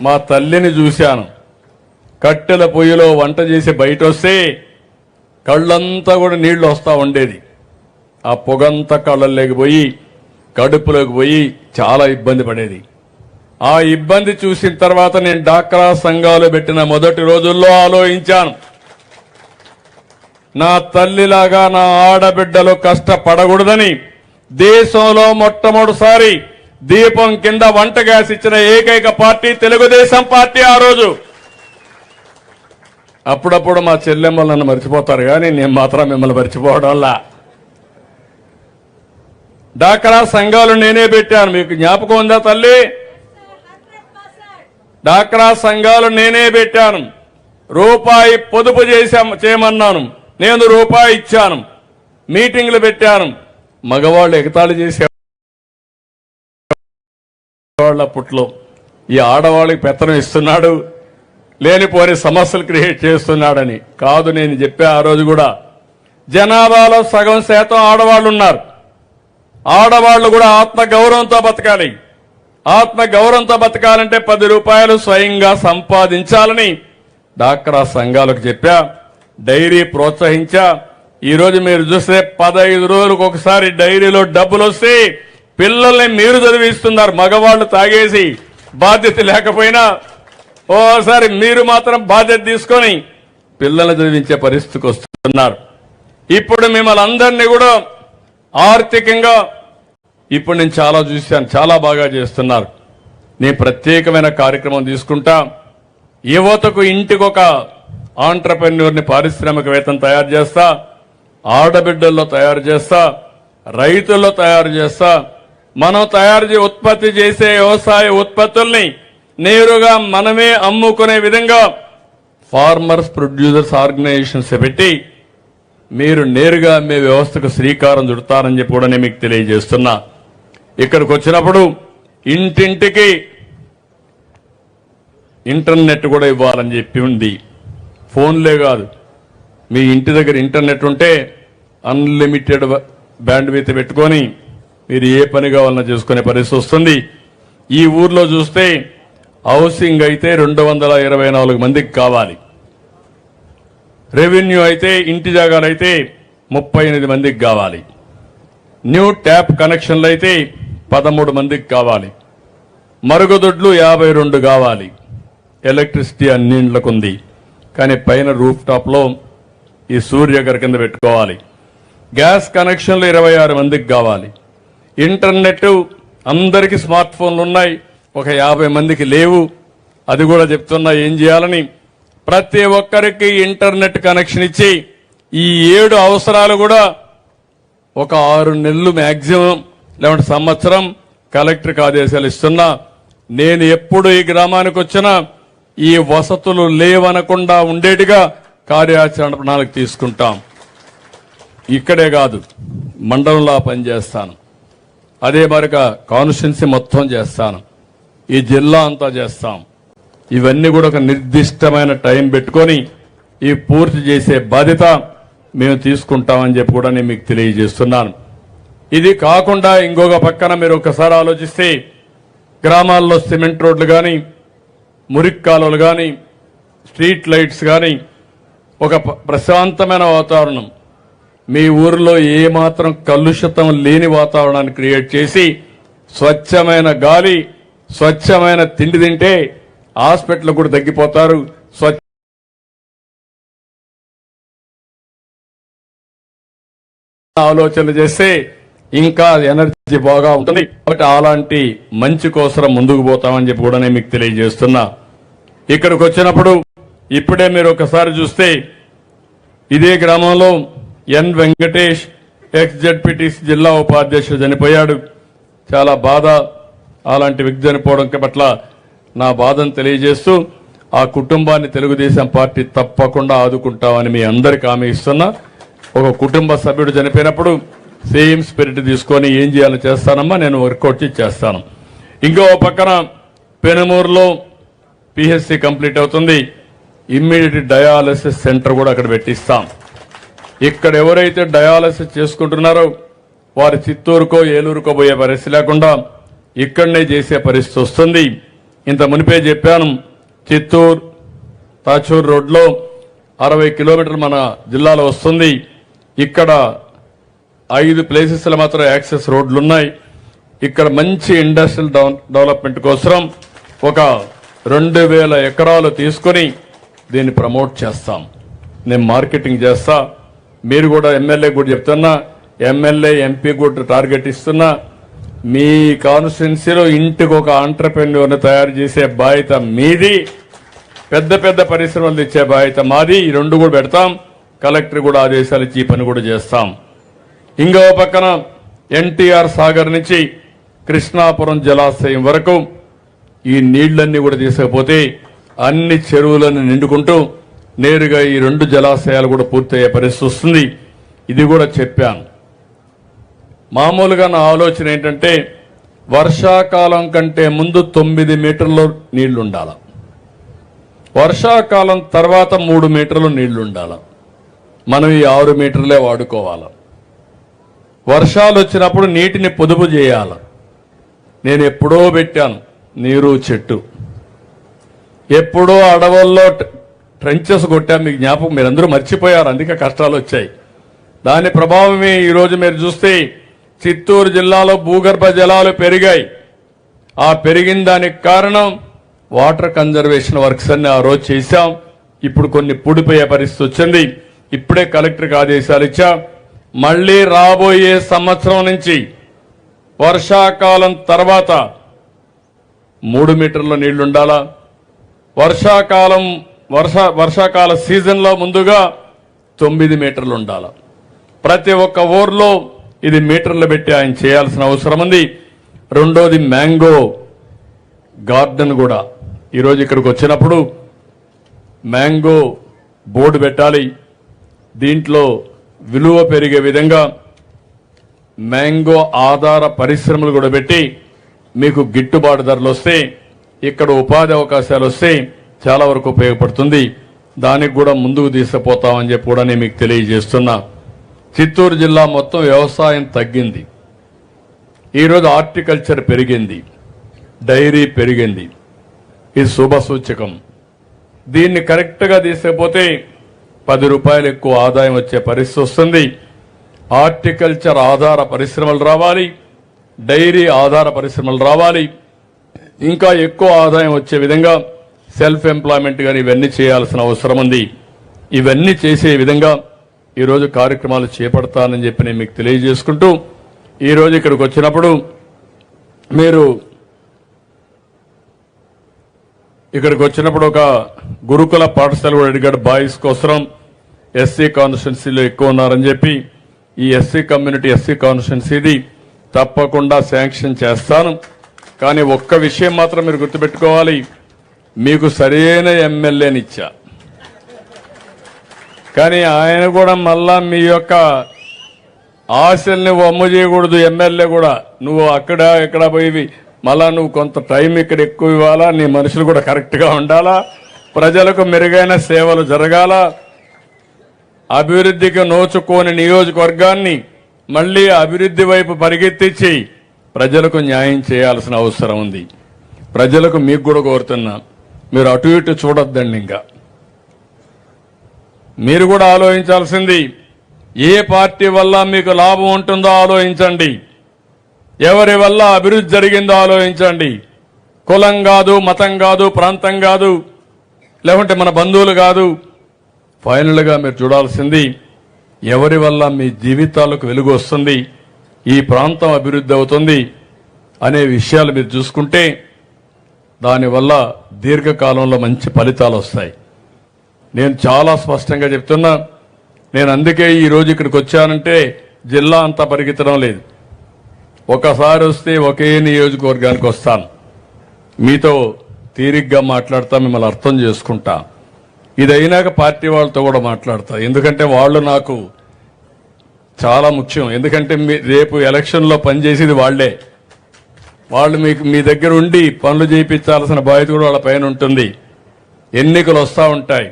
[SPEAKER 1] మా తల్లిని చూశాను, కట్టెల పొయ్యిలో వంట చేసి బయట వస్తే కళ్ళంతా కూడా నీళ్లు వస్తూ ఉండేది. ఆ పొగంతా కళ్ళల్లోకి పోయి కడుపులోకి పోయి చాలా ఇబ్బంది పడేది. ఆ ఇబ్బంది చూసిన తర్వాత నేను డాక్రా సంఘాలు పెట్టిన మొదటి రోజుల్లో ఆలోచించాను, నా తల్లిలాగా నా ఆడబిడ్డలు కష్టపడకూడదని దేశంలో మొట్టమొదటిసారి దీపం కింద వంట గ్యాస్ ఇచ్చిన ఏకైక పార్టీ తెలుగుదేశం పార్టీ. ఆ రోజు అప్పుడప్పుడు మా చెల్లెమ్మలు నన్ను మర్చిపోతారు, కానీ నేను మాత్రం మిమ్మల్ని మర్చిపోవడం వల్ల డాక్రా సంఘాలు నేనే పెట్టాను. మీకు జ్ఞాపకం ఉందా తల్లి? డాక్రా సంఘాలు నేనే పెట్టాను. రూపాయి పొదుపు చేయమన్నాను, నేను రూపాయి ఇచ్చాను. మీటింగ్లు పెట్టాను. మగవాళ్ళు ఎగతాళి చేసేవాళ్ళ అప్పట్లో ఈ ఆడవాళ్ళకి పెత్తనం ఇస్తున్నాడు, లేనిపోని సమస్యలు క్రియేట్ చేస్తున్నాడని కాదు. నేను చెప్పే ఆ రోజు కూడా జనాభాలో సగం శాతం ఆడవాళ్ళు ఉన్నారు. ఆడవాళ్లు కూడా ఆత్మ గౌరవంతో బతకాలి. ఆత్మ గౌరవంతో బతకాలంటే 10 రూపాయలు స్వయంగా సంపాదించాలని డాక్రా సంఘాలకు చెప్పా, డైరీ ప్రోత్సహించా. ఈరోజు మీరు చూస్తే 15 రోజులకు ఒకసారి డైరీలో డబ్బులు వస్తే పిల్లల్ని మీరు చదివిస్తున్నారు. మగవాళ్లు తాగేసి బాధ్యత లేకపోయినా ఓసారి మీరు మాత్రం బాధ్యత తీసుకొని పిల్లల్ని చదివించే పరిస్థితికి వస్తున్నారు. ఇప్పుడు మిమ్మల్ని అందరినీ కూడా ఆర్థికంగా ఇప్పుడు నేను చాలా చూశాను, చాలా బాగా చేస్తున్నారు. నేను ప్రత్యేకమైన కార్యక్రమం తీసుకుంటా. యువతకు ఇంటికొక ఆంట్రప్రెన్యూర్ని పారిశ్రామికవేత్తను తయారు చేస్తా, ఆడబిడ్డల్లో తయారు చేస్తా, రైతుల్లో తయారు చేస్తా. మనం ఉత్పత్తి చేసే వ్యవసాయ ఉత్పత్తుల్ని నేరుగా మనమే అమ్ముకునే విధంగా ఫార్మర్స్ ప్రొడ్యూసర్స్ ఆర్గనైజేషన్స్ పెట్టి మీరు నేరుగా అమ్మే వ్యవస్థకు శ్రీకారం చుడతారని చెప్పి కూడా నేను మీకు తెలియజేస్తున్నా. ఇక్కడికి వచ్చినప్పుడు ఇంటింటికి ఇంటర్నెట్ కూడా ఇవ్వాలని చెప్పి ఉంది. ఫోన్లే కాదు, మీ ఇంటి దగ్గర ఇంటర్నెట్ ఉంటే అన్లిమిటెడ్ బ్యాండ్విడ్త్ పెట్టుకొని మీరు ఏ పని కావాలన్నా చేసుకునే పరిస్థితి వస్తుంది. ఈ ఊర్లో చూస్తే హౌసింగ్ అయితే 224 మందికి కావాలి. రెవెన్యూ అయితే ఇంటి జాగాలు అయితే 38 మందికి కావాలి. న్యూ ట్యాప్ కనెక్షన్లు అయితే 13 మందికి కావాలి. మరుగుదొడ్లు 52 కావాలి. ఎలక్ట్రిసిటీ అన్ని ఇండ్లకు ఉంది, కానీ పైన రూఫ్ టాప్ లో ఈ సూర్యగర్ కింద పెట్టుకోవాలి. గ్యాస్ కనెక్షన్లు 26 మందికి కావాలి. ఇంటర్నెట్ అందరికీ స్మార్ట్ ఫోన్లు ఉన్నాయి, ఒక 50 మందికి లేవు. అది కూడా చెప్తున్నా ఏం చేయాలని. ప్రతి ఒక్కరికి ఇంటర్నెట్ కనెక్షన్ ఇచ్చి ఈ 7 అవసరాలు కూడా ఒక 6 నెలలు మ్యాక్సిమం లేదంటే సంవత్సరం కలెక్టర్కి ఆదేశాలు ఇస్తున్నా. నేను ఎప్పుడు ఈ గ్రామానికి వచ్చినా ఈ వసతులు లేవనకుండా ఉండేట్టుగా కార్యాచరణ ప్రణాళిక తీసుకుంటాం. ఇక్కడే కాదు, మండలంలో పనిచేస్తాను, అదే మరిక కాన్స్టిట్యున్సీ మొత్తం చేస్తాను, ఈ జిల్లా అంతా చేస్తాం. ఇవన్నీ కూడా ఒక నిర్దిష్టమైన టైం పెట్టుకొని ఈ పూర్తి చేసే బాధ్యత మేము తీసుకుంటామని చెప్పి కూడా నేను మీకు తెలియజేస్తున్నాను. ఇది కాకుండా ఇంకొక పక్కన మీరు ఒకసారి ఆలోచిస్తే గ్రామాల్లో సిమెంట్ రోడ్లు కానీ, మురికి కాలువలు కానీ, స్ట్రీట్ లైట్స్ కానీ, ఒక ప్రశాంతమైన వాతావరణం, మీ ఊరిలో ఏమాత్రం కలుషితం లేని వాతావరణాన్ని క్రియేట్ చేసి స్వచ్ఛమైన గాలి, స్వచ్ఛమైన తిండి తింటే హాస్పిటల్ కూడా తగ్గిపోతారు. స్వచ్ఛ ఆలోచనలు చేస్తే ఇంకా ఎనర్జీ బాగా ఉంటుంది. కాబట్టి అలాంటి మంచి కోసం ముందుకు పోతామని చెప్పి కూడా నేను మీకు తెలియజేస్తున్నా. ఇక్కడికి వచ్చినప్పుడు ఇప్పుడే మీరు ఒకసారి చూస్తే ఇదే గ్రామంలో ఎన్ వెంకటేష్ ఎక్స్-జెడ్పీటీసీ జిల్లా ఉపాధ్యక్షుడు చనిపోయాడు. చాలా బాధ. అలాంటి వ్యక్తి చనిపోవడం పట్ల నా బాధను తెలియజేస్తూ ఆ కుటుంబాన్ని తెలుగుదేశం పార్టీ తప్పకుండా ఆదుకుంటామని మీ అందరికీ హామీ ఇస్తున్నా. ఒక కుటుంబ సభ్యుడు చనిపోయినప్పుడు సేమ్ స్పిరిట్ తీసుకొని ఏం చేయాలో చేస్తానమ్మా, నేను వర్కౌట్ చేస్తాను. ఇంకో పక్కన పెనుమూరులో పిహెచ్సి కంప్లీట్ అవుతుంది. ఇమ్మీడియట్ డయాలసిస్ సెంటర్ కూడా అక్కడ పెట్టిస్తాం. ఇక్కడ ఎవరైతే డయాలసిస్ చేసుకుంటున్నారో వారు చిత్తూరుకో ఏలూరుకో పోయే పరిస్థితి లేకుండా ఇక్కడనే చేసే పరిస్థితి వస్తుంది. ఇంత మునిపే చెప్పాను, చిత్తూరు తాచూరు రోడ్లో 60 కిలోమీటర్లు మన జిల్లాలో వస్తుంది. ఇక్కడ 5 ప్లేసెస్లో మాత్రం యాక్సెస్ రోడ్లున్నాయి. ఇక్కడ మంచి ఇండస్ట్రియల్ డెవలప్మెంట్ కోసం ఒక 2000 ఎకరాలు తీసుకొని దీన్ని ప్రమోట్ చేస్తాం. నేను మార్కెటింగ్ చేస్తా. మీరు కూడా ఎమ్మెల్యే కూడా చెప్తున్నా, ఎమ్మెల్యే ఎంపీ కూడా టార్గెట్ ఇస్తున్నా. మీ కాన్స్టిట్యున్సీలో ఇంటికి ఒక ఆంట్రప్రెన్యూర్ని తయారు చేసే బాధ్యత మీది, పెద్ద పెద్ద పరిశ్రమలు తెచ్చే బాధ్యత మాది. ఈ 2 కూడా పెడతాం. కలెక్టర్ కూడా ఆదేశాలు ఇచ్చి ఈ పని కూడా చేస్తాం. ఇంకో పక్కన ఎన్టీఆర్ సాగర్ నుంచి కృష్ణాపురం జలాశయం వరకు ఈ నీళ్లన్నీ కూడా తీసుకపోతే అన్ని చెరువులను నిండుకుంటూ నేరుగా ఈ 2 జలాశయాలు కూడా పూర్తయ్యే పరిస్థితి వస్తుంది. ఇది కూడా చెప్పాను. మామూలుగా నా ఆలోచన ఏంటంటే వర్షాకాలం కంటే ముందు 9 మీటర్ల నీళ్లు ఉండాలి, వర్షాకాలం తర్వాత 3 మీటర్లు నీళ్లు ఉండాలి. మనం ఈ 6 మీటర్లే వాడుకోవాలి. వర్షాలు వచ్చినప్పుడు నీటిని పొదుపు చేయాలి. నేను ఎప్పుడో పెట్టాను నీరు చెట్టు, ఎప్పుడో అడవుల్లో ట్రెంచెస్ కొట్టాం. మీకు జ్ఞాపకం, మీరందరూ మర్చిపోయారు, అందుకే కష్టాలు వచ్చాయి. దాని ప్రభావమే ఈరోజు మీరు చూస్తే చిత్తూరు జిల్లాలో భూగర్భ జలాలు పెరిగాయి. ఆ పెరిగిన దానికి కారణం వాటర్ కన్జర్వేషన్ వర్క్స్ అన్ని ఆ రోజు చేశాం. ఇప్పుడు కొన్ని పూడిపోయే పరిస్థితి వచ్చింది. ఇప్పుడే కలెక్టర్కి ఆదేశాలు ఇచ్చాం. మళ్లీ రాబోయే సంవత్సరం నుంచి వర్షాకాలం తర్వాత 3 మీటర్ల నీళ్లుండాలా, వర్షాకాల సీజన్లో ముందుగా 9 మీటర్లు ఉండాలా. ప్రతి ఒక్క ఊర్లో ఇది మీటర్లు పెట్టి ఆయన చేయాల్సిన అవసరం ఉంది. రెండోది మ్యాంగో గార్డెన్ కూడా ఈరోజు ఇక్కడికి వచ్చినప్పుడు మ్యాంగో బోర్డు పెట్టాలి. దీంట్లో విలువ పెరిగే విధంగా మ్యాంగో ఆధార పరిశ్రమలు కూడా పెట్టి మీకు గిట్టుబాటు ధరలు వస్తే, ఇక్కడ ఉపాధి అవకాశాలు వస్తే చాలా వరకు ఉపయోగపడుతుంది. దానికి కూడా ముందుకు తీసుకుపోతామని చెప్పి కూడా నేను మీకు తెలియజేస్తున్నా. చిత్తూరు జిల్లా మొత్తం వ్యవసాయం తగ్గింది. ఈరోజు హార్టికల్చర్ పెరిగింది, డైరీ పెరిగింది. ఇది శుభ సూచకం. దీన్ని కరెక్ట్గా తీసుకుపోతే 10 రూపాయలు ఎక్కువ ఆదాయం వచ్చే పరిస్థితి వస్తుంది. హార్టికల్చర్ ఆధార పరిశ్రమలు రావాలి, డైరీ ఆధార పరిశ్రమలు రావాలి. ఇంకా ఎక్కువ ఆదాయం వచ్చే విధంగా సెల్ఫ్ ఎంప్లాయ్మెంట్ కానీ ఇవన్నీ చేయాల్సిన అవసరం ఉంది. ఇవన్నీ చేసే విధంగా ఈరోజు కార్యక్రమాలు చేపడతానని చెప్పి నేను మీకు తెలియజేసుకుంటూ, ఈరోజు ఇక్కడికి వచ్చినప్పుడు మీరు ఒక గురుకుల పాఠశాల కూడా అడిగాడు బాయ్స్ కోసం. ఎస్సీ కాన్స్టిట్యున్సీలో ఎక్కువ ఉన్నారని చెప్పి ఈ ఎస్సీ కమ్యూనిటీ ఎస్సీ కాన్స్టిట్యున్సీది తప్పకుండా శాంక్షన్ చేస్తాను. కానీ ఒక్క విషయం మాత్రం మీరు గుర్తుపెట్టుకోవాలి, మీకు సరైన ఎమ్మెల్యేనిచ్చా, కానీ ఆయన కూడా మళ్ళా మీ యొక్క ఆశల్ని వమ్ము చేయకూడదు. ఎమ్మెల్యే కూడా నువ్వు అక్కడ ఇక్కడ పోయి మళ్ళా నువ్వు కొంత టైం ఇక్కడ ఎక్కువ ఇవ్వాలా, నీ మనుషులు కూడా కరెక్ట్గా ఉండాలా, ప్రజలకు మెరుగైన సేవలు జరగాల, అభివృద్ధికి నోచుకోని నియోజకవర్గాన్ని మళ్లీ అభివృద్ధి వైపు పరిగెత్తించి ప్రజలకు న్యాయం చేయాల్సిన అవసరం ఉంది. ప్రజలకు మీకు కూడా కోరుతున్నా, మీరు అటు ఇటు చూడొద్దండి. ఇంకా మీరు కూడా ఆలోచించాల్సింది, ఏ పార్టీ వల్ల మీకు లాభం ఉంటుందో ఆలోచించండి, ఎవరి వల్ల అభివృద్ధి జరిగిందో ఆలోచించండి. కులం కాదు, మతం కాదు, ప్రాంతం కాదు, లేకుంటే మన బంధువులు కాదు. ఫైనల్గా మీరు చూడాల్సింది ఎవరి వల్ల మీ జీవితాలకు వెలుగు వస్తుంది, ఈ ప్రాంతం అభివృద్ధి అవుతుంది అనే విషయాలు మీరు చూసుకుంటే దానివల్ల దీర్ఘకాలంలో మంచి ఫలితాలు వస్తాయి. నేను చాలా స్పష్టంగా చెప్తున్నా. నేను అందుకే ఈరోజు ఇక్కడికి వచ్చానంటే జిల్లా అంతా పరిగెత్తడం లేదు. ఒకసారి వస్తే ఒకే నియోజకవర్గానికి వస్తాను, మీతో తీరిగ్గా మాట్లాడతా, మిమ్మల్ని అర్థం చేసుకుంటా. ఇదైనాక పార్టీ వాళ్ళతో కూడా మాట్లాడతా, ఎందుకంటే వాళ్ళు నాకు చాలా ముఖ్యం. ఎందుకంటే రేపు ఎలక్షన్లో పనిచేసేది వాళ్లే. వాళ్ళు మీ దగ్గర ఉండి పనులు చేయించాల్సిన బాధ్యత కూడా వాళ్ళ పైన ఉంటుంది. ఎన్నికలు వస్తూ ఉంటాయి.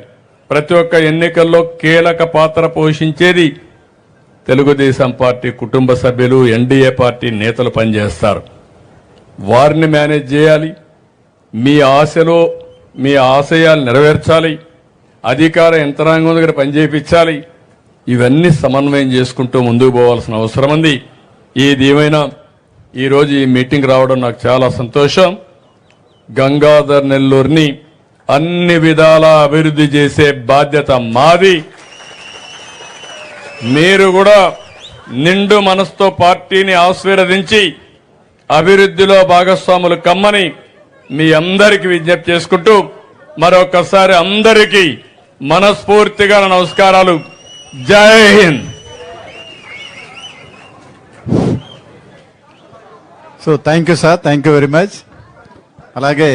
[SPEAKER 1] ప్రతి ఒక్క ఎన్నికల్లో కీలక పాత్ర పోషించేది తెలుగుదేశం పార్టీ కుటుంబ సభ్యులు, ఎన్డీఏ పార్టీ నేతలు పనిచేస్తారు. వారిని మేనేజ్ చేయాలి, మీ ఆశలు మీ ఆశయాలు నెరవేర్చాలి, అధికార యంత్రాంగం దగ్గర పనిచేయించాలి. ఇవన్నీ సమన్వయం చేసుకుంటూ ముందుకు పోవాల్సిన అవసరం ఉంది. ఏదేమైనా ఈరోజు ఈ మీటింగ్ రావడం నాకు చాలా సంతోషం. గంగాధర్ నెల్లూరుని అన్ని విధాలా అభివృద్ధి చేసే బాధ్యత మాది. మీరు కూడా నిండు మనసుతో పార్టీని ఆశీర్వదించి అభివృద్ధిలో భాగస్వాములు కమ్మని మీ అందరికీ విజ్ఞప్తి చేసుకుంటూ మరొకసారి అందరికీ మనస్ఫూర్తిగా నమస్కారాలు. జై Hind.
[SPEAKER 2] So thank you sir, thank you very much. అలాగే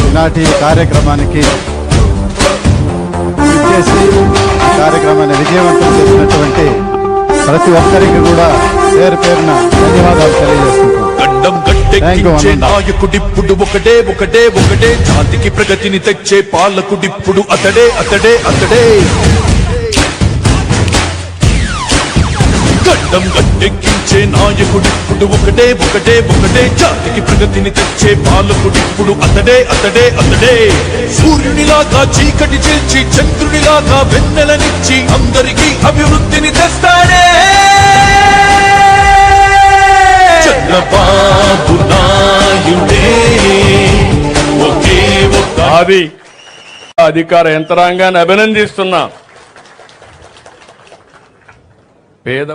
[SPEAKER 2] ఈనాటి కార్యక్రమానికి చేసి ఈ కార్యక్రమాన్ని విజయవంతం చేసినటువంటి ప్రతి ఒక్కరికి కూడా పేరు పేరున ధన్యవాదాలు తెలియజేస్తున్నాను.
[SPEAKER 3] గడ్డం గట్టెక్కించే నాయకుడిప్పుడు ఒకటే ఒకటే ఒకటే, జాతికి ప్రగతిని తెచ్చే పాలకుడిప్పుడు అతడే అతడే అతడే. గడ్డం గట్టెక్కించే నాయకుడిప్పుడు ఒకటే ఒకటే ఒకటే జాతికి ప్రగతిని తెచ్చే పాలకుడిప్పుడు అతడే అతడే అతడే సూర్యునిలాగా చీకటి చేర్చి చంద్రునిలాగా వెన్నెలనిచ్చి అందరికీ అభివృద్ధిని తెస్తాడే చంద్రబాబు నాయుడే ఒకే ఒక్క
[SPEAKER 1] అది అధికార యంత్రాంగాన్ని అభినందిస్తున్నా పేద